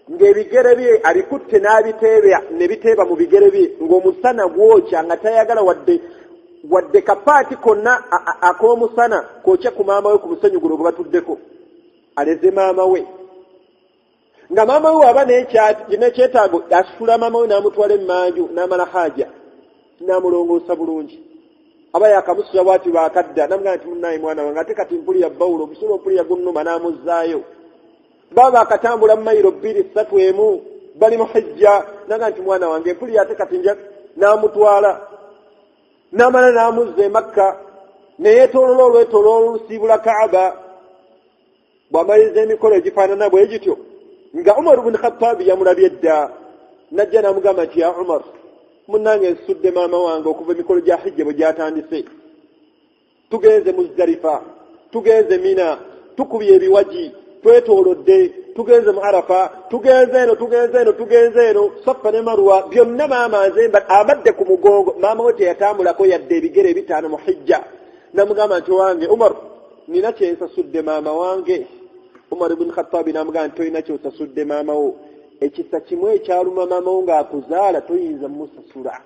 ng'ebigere bye abikutte n'abiteebya ne biteeba mu bigere bye ng'omusana gwokya nga tayagala wadde kapaati konna ak'omusana kwokya ku maama we ku musenyu guno gwe batuddeko. Aleze maama we nga maama we aba n'ekyetaago asitula maama we n'amutwala emmanju n'amala haja n'amulongoosa bulungi. Aba yakamusula bwati baakadda namugamba nti munnaye mwana wange ate kati mpulira Bawulo omusula ompulira gunnuma n'amuzzaayo. Baba akatambula mu mayiro 2-3 bali mu hijja nagamba nti mwana wange mpulira ate kati nja n'amutwala n'amala n'amuzza e Makka ne yeetoolola olwetooloola olusiibula Kaaba. Bw'amaliriza emikolo egifaanana bwe gityo nga Umar ibn Khattab yamulabye dda najja n'amugamba nti ya Umar munnange nsudde maama wange okuva emikolo gya hijja bwe gyatandise. Tugenze Muzdalifa, tugenze Mina, tukubye ebiwaji, twetoolodde, tugenze mu Arafa, tugenze eno Safa ne Marwa, byonna maama nzemba abadde ku mugongo. Maama we teyatambulako yadde ebigere 5 mu hijja. Namugamba nti wange Umar nina kyensasudde maama wange. Umar ibn Khattab n'amugamba nti tolina kyosasudde maama wo ekisa kimu ekyaluma maama wo ng'akuzaala toyinza musasula,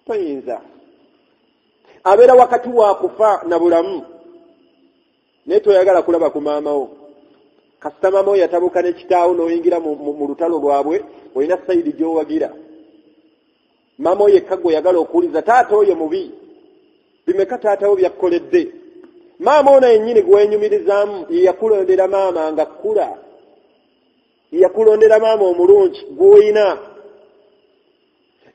toyinza. Abeera wakati wa kufa na bulamu naye toyagala kulaba ku maama wo. Kasita maama wo yatabuka ne kitaawo n'oyingira mu lutalo lwabwe, olina sayidi gy'owagira. Maama wo yekka gw'oyagala okuwuliza, taata oyo mubi, bimeka taata wo byakkoledde. Maama ono yennyini gwenyumirizaamu ye yakulondera maama nga kkula, ye yakulondera maama omulungi gw'oyina.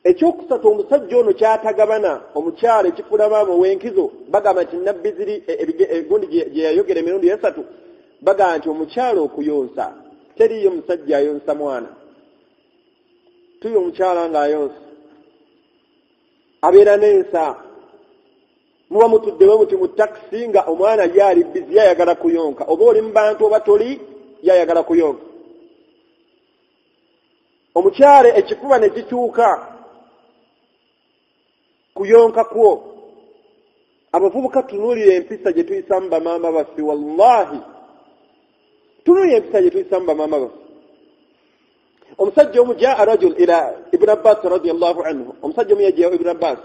Ekyokusatu, omusajja ono kyatagabana omukyala ekifula maama ow'enkizo, bagamba nti nabbi ziri egundi gye yayogera emirundi esatu, bagamba nti omukyala okuyonsa, teriyo musajja ayonsa mwana, tuyo omukyala ng'ayonsa abeera n'ensa. Muba mutuddewo muti mu takisi nga omwana yaali bizi yayagala kuyonka, oba oli mu bantu oba toli yayagala kuyonka. Omukyala ekifuba ne kikyuka kuyonka kwo. Abavubuka tunuulira empisa gye tuyisamu bamaama baffe, wallahi tunuulira empisa gye tuyisamu bamaama baffe. Omusajja omu jaa rajul ila Ibn Abbas radiyallahu anhu, omusajja omu yajja Ibn Abbas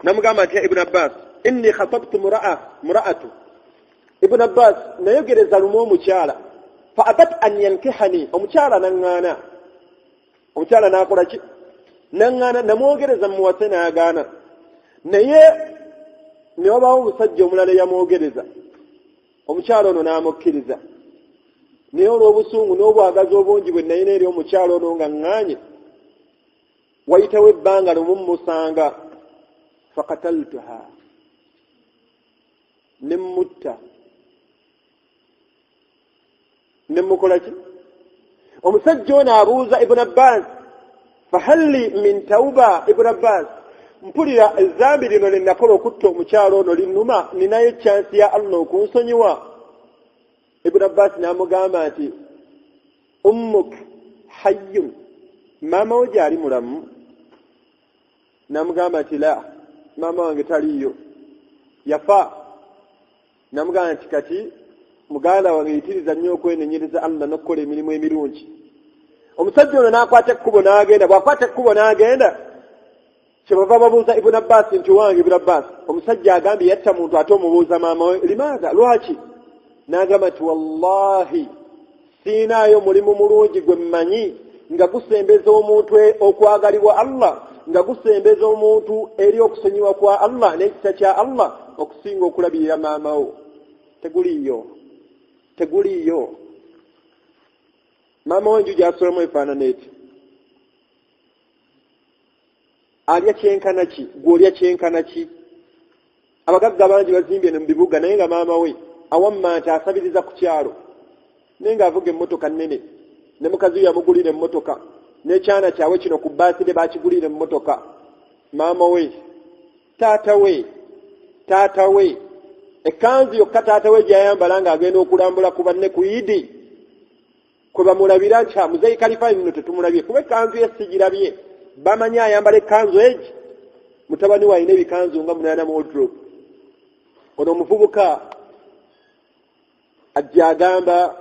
namugamba nti Ibn Abbas inni khatabtu mura'atu. Ibn Abbas nayogereza lumu omukyala, fa abat an yankihani, omukyala naŋŋaana. Omukyala n'akola ki? Naŋŋaana, namwogereza muwase n'agaana. Naye ne wabaawo omusajja omulala yamwogereza, omukyala ono n'amukkiriza. Naye olw'obusungu n'obwagazi obungi bwe nalina eri omukyala ono nga ŋŋaanye, wayitawo ebbanga lumu musanga, faqataltuha, ne mutta, ne mukola ki? Omusajja ono abuuza Ibn Abbas, fahalli min tauba. Ibn Abbas, mpulira ezzambi lino ne nakola okutta omukyala ono linnuma, ninayo chansi ya Allah okunsonyiwa. Ibn Abbas n'amugamba nti ummuk hayyun, maama wo gyali mulamu? N'amugamba nti la, maama wange taliyo, yafa. N'amugamba nti kati muganda wange yitiriza nnyo okwenenyereza Allah n'okukola emirimu emirungi. Omusajja ono n'akwata ekkubo n'agenda. Bw'akwata ekkubo n'agenda, kyebava babuuza Ibn Abbas nti wange Ibn Abbas, omusajja agambye yatta muntu ate omubuuza maama we, limaza, lwaki? N'agamba nti wallahi siinaayo mulimu mulungi gwe mmanyi nga gusembeza omuntu okwagalibwa Allah, nga gusembeza omuntu eri okusonyiwa kwa Allah n'ekisa kya Allah okusinga okulabirira maama wo. Teguliyo. Maama wanju gy'asolamu efaanana eti. Alya kyenkana ki? Gw'olya kyenkana ki? Abagagga bangi bazimbye ne mu bibuga, naye nga maama we awamma nti asabiriza ku kyalo, naye ng'avuga emmotoka nnene, ne mukazi we yamugulira emmotoka, n'ekyana kyabwe kino ku baaside baakigulira emmotoka. Maama we, taata we, ekkanzu yokka taata we gy'ayambala ng'agenda okulambula ku banne ku Idi, kwe bamulabira nti Muzeeyi Khalifa nno tetumulabye, kuba ekkanzu ye sigirabye. Bamanyi ayambala ekkanzu egi, mutabani we alina ebikanzu nga 8 mu wardrobe. Ono omuvubuka ajja agamba,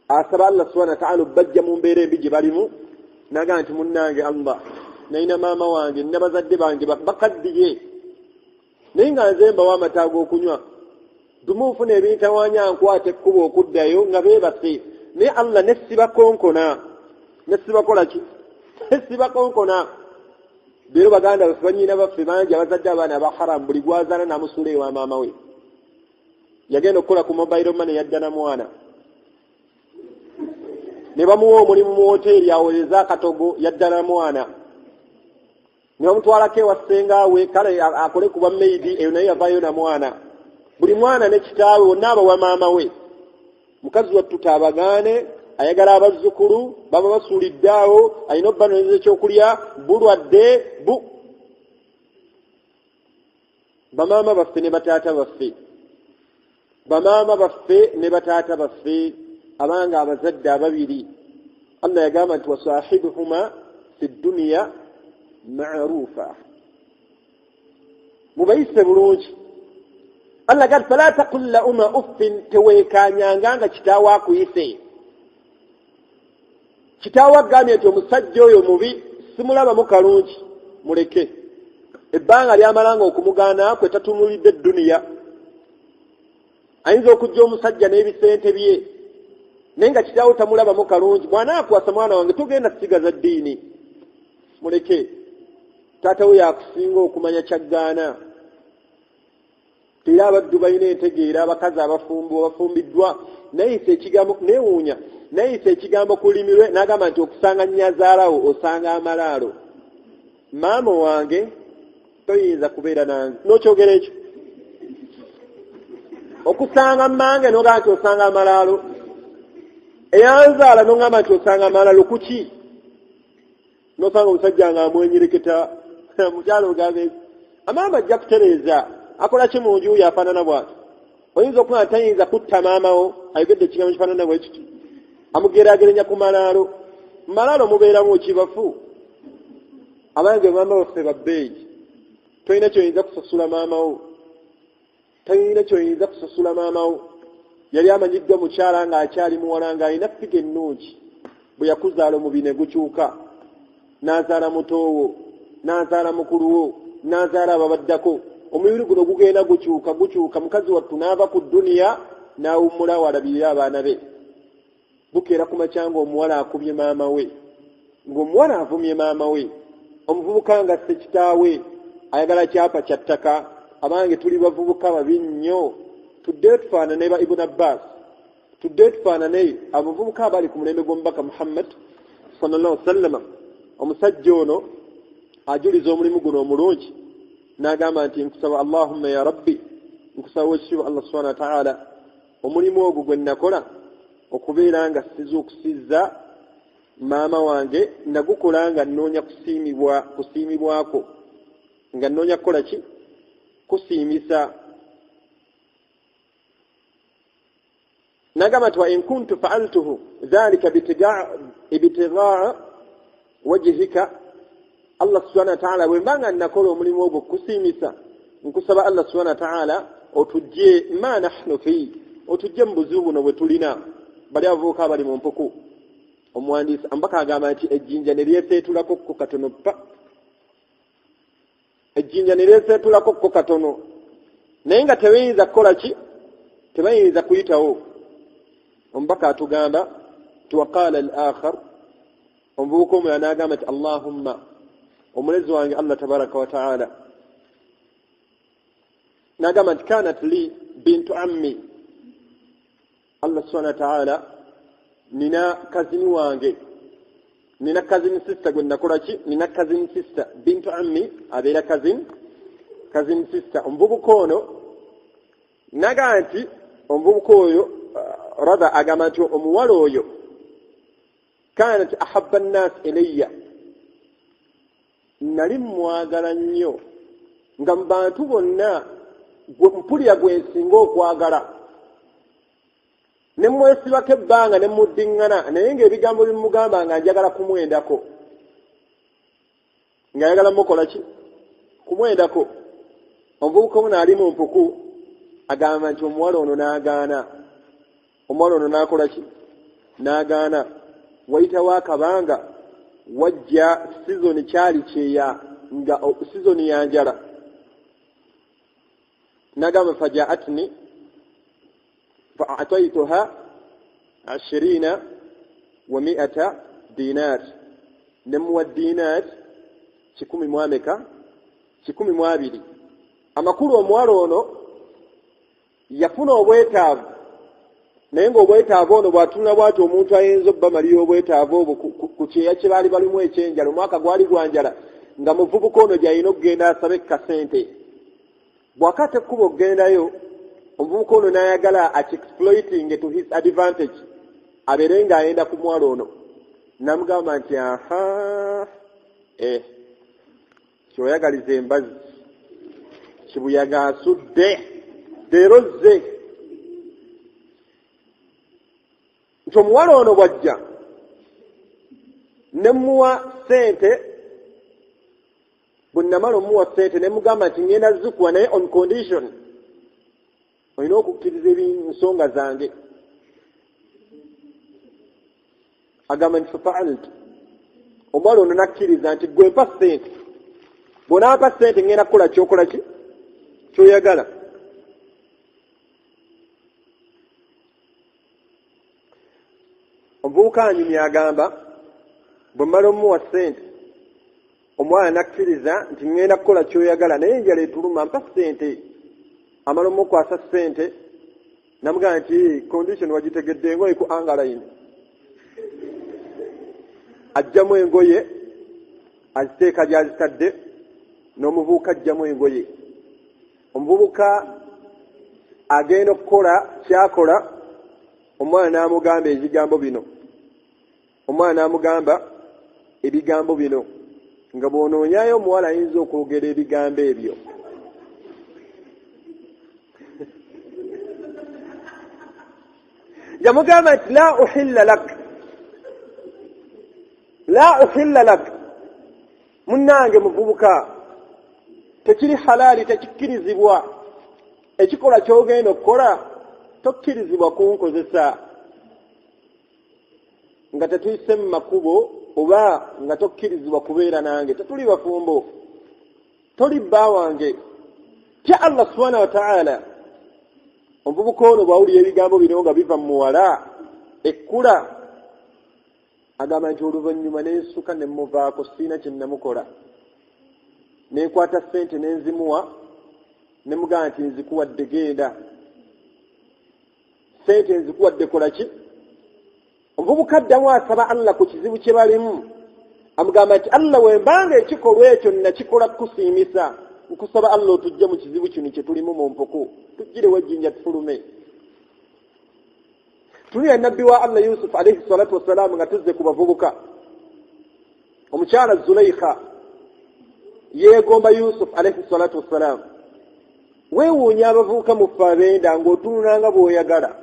asaba Allah subhanahu wa ta'ala bajja mu mbeera embi gye balimu, n'agamba nti munnange Allah, nalina maama wange n'abazadde bange bakaddiye, naye nga nze mbawa amata ag'okunywa, tumuufuna ebintawaanya nkwata ekkubo okuddayo nga beebase. Naye Allah nesibakonkona, nesibakola ki? Nesibakonkona. Leero baganda baffe bannyina baffe bangi abazadde abaana aba haramu, buli gwazaala namusula ewa maama we. Yagenda okukola ku mobile money yadda na mwana, ne bamuwa omulimu mu woteeri aweereza akatogo yadda na mwana, ne bamutwalako ewa ssengaawe kale akole kuba maidi, eyo naye yavaayo na mwana. Buli mwana ne kitaawe wonna abawa maama we. Mukazi wattu taabagaane, ayagala abazzukulu, baba basuulidde awo, alina obbanoonyeza ekyokulya, bulwadde bamaama baffe ne bataata baffe, bamaama baffe ne bataata baffe abanga abazadde ababiri. Allah yagamba nti wasaahibuhuma fi dduniya ma'ruufa, mubayise bulungi. Allah gati fala taqul lahuma uffin, teweekanyanga nga kitaawo akuyise. kitaawe agambye nti omusajja oyo mubi simulabamu kalungi muleke. Ebbanga lyamalanga okumugaana kwe tatumulidde duniya. Ayinza okujja omusajja n'ebisente bye naye nga kitaawe tamulabamu kalungi. Mwana akwasa mwana wange tugenda kusigaza ddiini muleke. Taata we yakusinga okumanya kyaggaana. Era abaddu balina entegeera abakazi abafumbiddwa nayise ekigambo neewuunya nayise ekigambo ku lulimi lwe n'agamba nti okusanga nnyazaalawo osanga amalaalo. Maama wange toyinza kubeera nange n'okyogera ekyo. Okusanga mmange n'ogamba nti osanga amalaalo. Eyanzaala n'ogamba nti osanga amalaalo kuki? N'osanga omusajja nga amwenyereketa mukyalo ogambe amaama ajja kutereeza. Akola ki mu nju yafaanana bw'ati? Oyinza okuba tayinza kutta maamawo ayogedde ekigambo kifaanana bwe kiti. Amugeraageranya ku malaalo. Mu malaalo mubeeramu ekibafu. Abange maama waffe babbeeyi. Toyina kyoyinza kusasula maamawo. Toyina kyoyinza kusasula maamawo. Yali amanyiddwa mukyala ng'akyali muwala ng'alina ffiga ennungi. Bwe yakuzaala omubiri ne gukyuka. N'azaala mutoowo. N'azaala mukuluwo. N'azaala ababaddako. Omubiri guno gugenda gukyuka mukazi wattu n'ava ku duniya n'awummula walabirira abaana be. Bukeera ku makyanga omuwala akubye maama we. Ng'omuwala avumye maama we. Omuvubuka nga asse kitaawe ayagala kyapa kya ttaka. Abange tuli bavubuka babi nnyo. Tuddeyo tufaanane ba Ibn Abbas. Tuddeyo tufaanane abavubuka abali ku mulembe gw'omubaka Muhammad sallallahu alaihi wasallam. Omusajja ono ajuliza omulimu guno omulungi. N'agamba nti nkusaba Allahumma ya Rabbi nkusaba ekitiibwa Allah subhanahu wa ta'ala omulimu ogwo gwe nakola okubeera nga okusiza maama wange nagukola nga nnoonya kusiimibwako nga nnoonya kukola ki? Kusiimisa. N'agamba nti wa in kuntu fa'altuhu dhalika ibtighaa wajhika Allah subhanahu wa ta'ala bwe mbanga nakola omulimu ogwo kusiimisa nkusaba Allah subhanahu wa ta'ala otujje ma nahnu fi otujje mu buzibu buno bwe tulina. Bali avubuka abali mu mpuku. Omuwandiisi ambaka agamba nti ejjinja ne lyeseetulako ko katono pa. Ejjinja ne lyeseetulako ko katono naye nga tebayinza kukola ki? Tebayinza kuyitawo. Omubaka atugamba tuwaqala al-akhar omuvubuka omulala n'agamba nti Allahumma omulezi wange Allah tabaraka wa ta'ala n'agamba nti kanat li bintu ammi Allah subhanahu wa ta'ala nina kazini wange nina kazini sister gwe nakola ki? Nina kazini sister bintu ammi abeera kazini sister. Omuvubuka ono n'agamba nti omuvubuka oyo radha agamba nti omuwala oyo kanat ahabba an-nas ilayya nali mwagala nnyo nga mu bantu bonna mpulira gwe nsinga okwagala. Ne mwesibako ebbanga ne muddiŋŋana naye ng'ebigambo bimugamba nga njagala kumwendako. Ng'ayagala mukola ki? Kumwendako. Omuvubuka ono ali mu mpuku agamba nti omuwala ono n'agaana. Omuwala ono n'akola ki? N'agaana. Wayitawo akabanga wajja sizoni kyali kyeya nga sizoni ya njala. N'agamba fajaatni fa'ataituha 20 wa 100 dinar. Nemuwa dinar 10 mu ameka 10 mu abiri. Amakulu omuwala ono yafuna obwetaavu naye ng'obwetaavu ono bw'atunula bw'ati omuntu ayinza obba maliyo obwetaavu obwo ku kyeya kye baali balimu ekyenjala. Omwaka gwali gwanjala nga muvubuka ono gy'alina okugenda asabe kasente. Bw'akata ekkuba okugendayo omuvubuka ono n'ayagala exploiting to his advantage abeere ng'ayenda ku mwala ono. Namugamba nti kyoyagaliza embazi kibuyaga asudde leero zze nti omuwala ono bw'ajja ne muwa ssente. Bwe namala omuwa ssente ne mugamba nti ngenda zikuwa naye on condition olina okukkiriza ensonga zange. agamba nti fa'altu omwana ono nakkiriza nti gwe mpa ssente bw'onaampa ssente ngenda kukola kyokola ki kyoyagala. Omuvubuka anyumya agamba bwe mmala omuwa ssente omwana nakkiriza nti ngenda kukola kyoyagala naye enjala etuluma mpa ssente. Amala omukwasa ssente namugamba nti condition wagitegedde engoye ku angaline. Ajjamu engoye aziteeka gy'azitadde n'omuvubuka ajjamu engoye. Omuvubuka agenda okukola kyakola omwana n'amugamba ebigambo bino. Omwana n'amugamba ebigambo bino nga bw'onoonyayo omuwala ayinza okwogera ebigambo ebyo. Yamugamba nti la uhilla lak, la uhilla lak, munnange muvubuka tekiri halaali, tekikkirizibwa ekikola ky'ogenda okukola tokkirizibwa kunkozesa nga tetuyise mu makubo oba nga tokkirizibwa kubeera nange. Tetuli bafumbo, toli bba wange. Tya Allah subhanahu wa ta'ala. Omuvubuka ono bw'awulira ebigambo bino nga biva mu muwala ekkula agamba nti oluvannyuma n'ensuka ne muvaako sirina kye namukola. Nenkwata ssente n'enzimuwa ne mugamba nti nzikuwadde genda. Ssente nzikuwadde kola ki? Omuvubuka addamu asaba Allah ku kizibu kye balimu. Amugamba nti Allah wembanga ekikolwa ekyo nakikola kusiimisa, nkusaba Allah otujje mu kizibu kino kye tulimu mu mpuku, tujjire wejjinja tufulume. Tuli ya nabbi wa Allah Yusuf alayhi salatu wassalam nga tuzze ku bavubuka. Omukyala Zulaykha yeegomba Yusuf alayhi salatu wassalam. Weewuunya abavubuka mu ffe abenda ng'otunulanga bw'oyagala.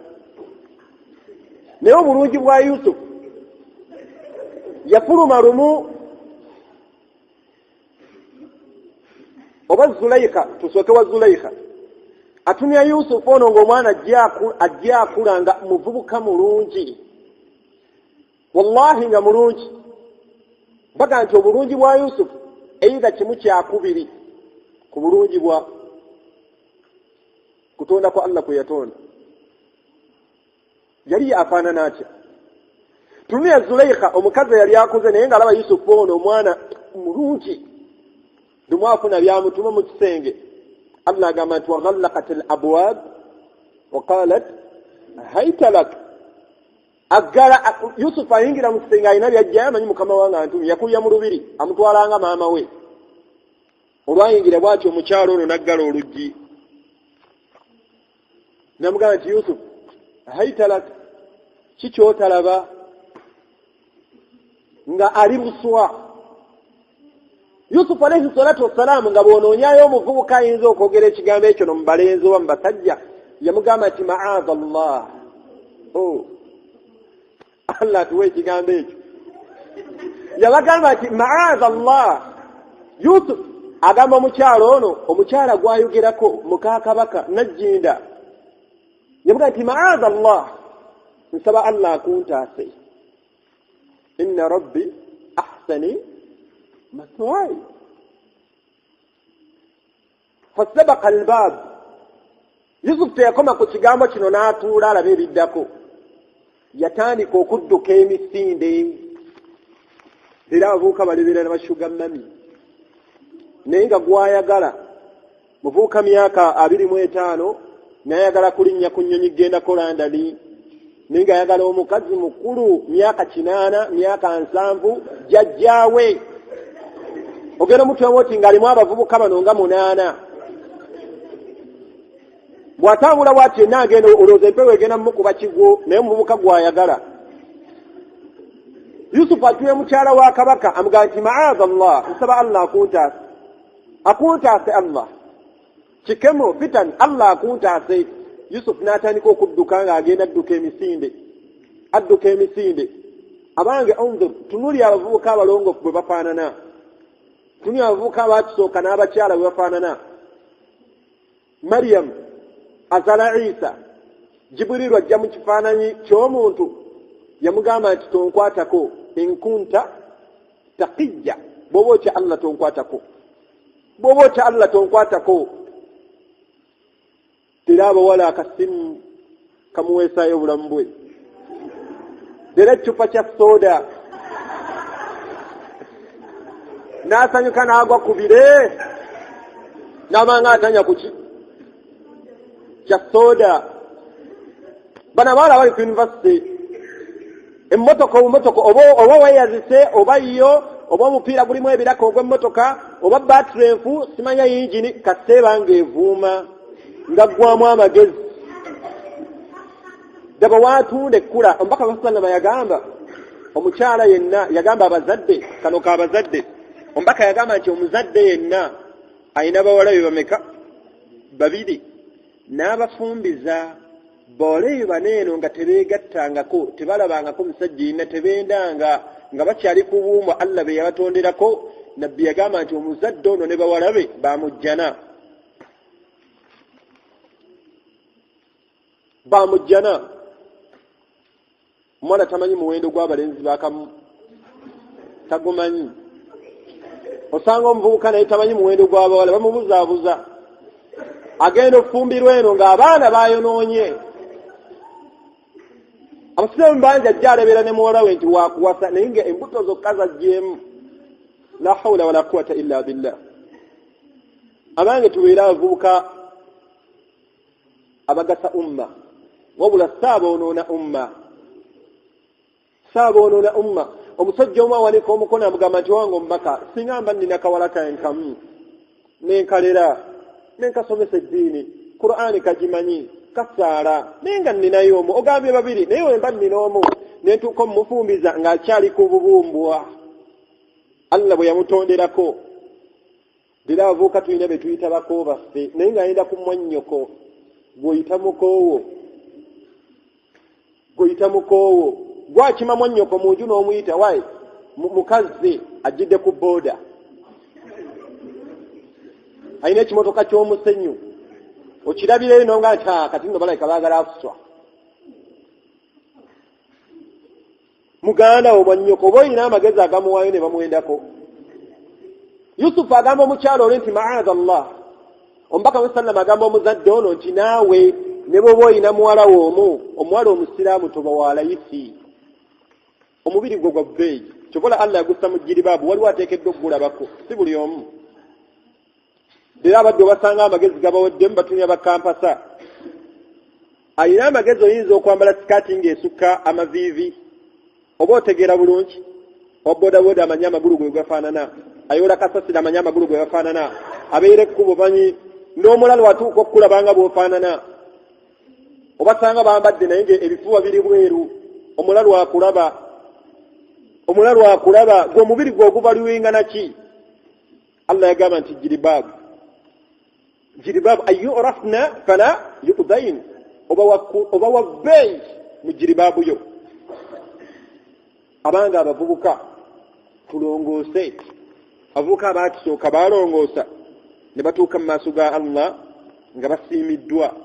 Naye obulungi bwa Yusuf yafuluma lumu oba Zulaykha, tusooke wa Zulaykha atumya Yusuf ono ng'omwana ajja akula nga muvubuka mulungi, wallahi nga mulungi. Mpaka nti obulungi bwa Yusuf eyiga kimu kyakubiri ku bulungi bwa kutonda kwa Allah kwe yatonda. Yali afaanana atya? Tumia Zulaykha omukazi yali akuze naye ng'alaba Yusufu ono omwana mulungi, lumwafuna byamutuma mu kisenge. Allah agamba nti waghallaqat al-abwab wa qalat hayta lak. Aggala Yusufu ayingira mu kisenge alina byajja amanyi mukama wange antumye, yakulya mu lubiri amutwalanga maama we. Olwayingira bw'atyo omukyalo ono naggala oluggi namugamba nti Yusufu hayta lak, kikyotalaba nga ali buswa. Yusufu alayhi salatu wassalamu nga bw'onoonyayo omuvubuka ayinza okwogera ekigambo ekyo no mu balenzi oba mu basajja, yamugamba nti ma'aadha Allah. Allah atuwa ekigambo ekyo. Yabagamba nti ma'aadha Allah. Yusuf agamba omukyalo ono, omukyala gwayogerako muka kabaka Najjinda, yamugamba nti ma'aadha Allah, nsaba Allah akuntaase. Inna rabbi ahsani mathwaya. Fasabaqa albab. Yusuf teyakoma ku kigambo kino n'atuula alaba ebiddako. Yatandika okudduka emisinde. Era abavubuka balibera ne bashuga mami. Naye nga gwayagala muvubuka myaka 25 n'ayagala kulinnya ku nnyonyi genda kolandali. Naye nga ayagala omukazi mukulu myaka 8 myaka 7 jjajjaawe. Ogenda mutwe woti ng'alimu abavubuka bano nga 8. Bw'atambula bw'ati yenna agenda olowooza empewo egenda mumukuba kigwo, naye omuvubuka gw'ayagala. Yusufu atuye mukyala wa kabaka amugamba nti ma'aadha Allah, nsaba Allah akuntaase. Akuntaase Allah. Kikemo fitan Allah akuntaase. Yusufu n'atandika okudduka ng'agenda adduka emisinde. Abange onzur, tunuli abavubuka abalongoofu bwe bafaanana. Tunuli abavubuka abatusooka n'abakyala bwe bafaanana. Maryam azala Isa, Jibrilu ajja mu kifaananyi ky'omuntu yamugamba nti tonkwatako enkunta taqiyya bw'oba otya Allah tonkwatako bw'oba otya Allah tonkwatako tera abawala akasimu kamuweesaayo obulamu bwe dera ecupa kya soda n'asanyuka n'agwa ku bire n'abanga atanya kuki kya soda bana abawala bali ku yunivasite emmotoka oba weyazise oba yo oba omupiira gulimu ebiraka ogw'emmotoka oba battery enfu simanya yingini kaseeba ng'evuuma nga ggwamu amagezi daba watunda ekkula omubaka wa sallama yagamba omukyala yenna yagamba abazadde kano kaabazadde omubaka yagamba nti omuzadde yenna ayina bawala be bameka babiri n'abafumbiza bawala eyo baneeno nga tebeegattangako tebalabangako musajja yenna tebendanga nga bakyali ku buumwa Allah be yabatonderako nabbi yagamba nti omuzadde ono ne bawala be bamujjana omwana tamanyi muwendo gw'abalenzi bakamu tagumanyi osanga omuvubuka naye tamanyi muwendo gw'abawala bamubuzaabuza agenda okufumbirwa eno ng'abaana bayonoonye abasiraamu bangi ajja alebera ne muwala we nti wakuwasa naye nga embuto zokka zajjeemu la hawla wala quwata illa billah abange tubeere abavubuka abagasa umma wabula saaboonoona umma omusajja omu awanika omukono amugamba nti wange omubaka singa mba nnina kawala kankamu nenkalera nenkasomesa eddiini Qur'ani kagimanyi kasaala naye nga nninayo omu ogambye babiri naye wemba nnina omu nentuuka omufumbiza ng'akyali ku bubumbwa Allah bwe yamutonderako dira abavuuka tulina be tuyita bakoo baffe naye ng'ayenda ku mwannyoko gw'oyita mukoowo gwakima mwannyoko mu nju n'omuyita wayi mukazi ajjidde ku booda ayina ekimotoka ky'omusenyu okirabireyo nonga nti kati nno balayika baagala akuswa muganda wo mwannyoko oba oyina amagezi agamuwaayo ne bamuwendako Yusufu agamba omukyalo olwo nti ma'aadha Allah omubaka wa sallama agamba omuzadde ono nti naawe ne bw'oba oyina muwala w'omu omuwala omusiraamu toba wa layisi omubiri gwo gwa bbeeyi kyobola Allah yagussa mu jiribaabu waliwo ateekeddwa okugulabako si buli omu era abadde obasanga amagezi gabaweddemu batunya bakampasa ayina amagezi oyinza okwambala sikaati ng'esukka amaviivi oba otegeera bulungi obodaboda amanyi amagulu gwe gafaanana ayola kasasira amanyi amagulu gwe gafaanana abeera ekkubo banyi n'omulala watuuka okukulabanga bw'ofaanana obasanga bambadde naye ng'ebifuba biri bweru omulala wakulaba gw'omubiri gwe ogubaliwingana ki Allah yagamba nti jiribaabu ayurafna fala yu'dain oba wabbeeyi mu jiribaabu yo abanga abavubuka tulongoose abavubuka abaatusooka baalongoosa ne batuuka mu maaso ga Allah nga basiimiddwa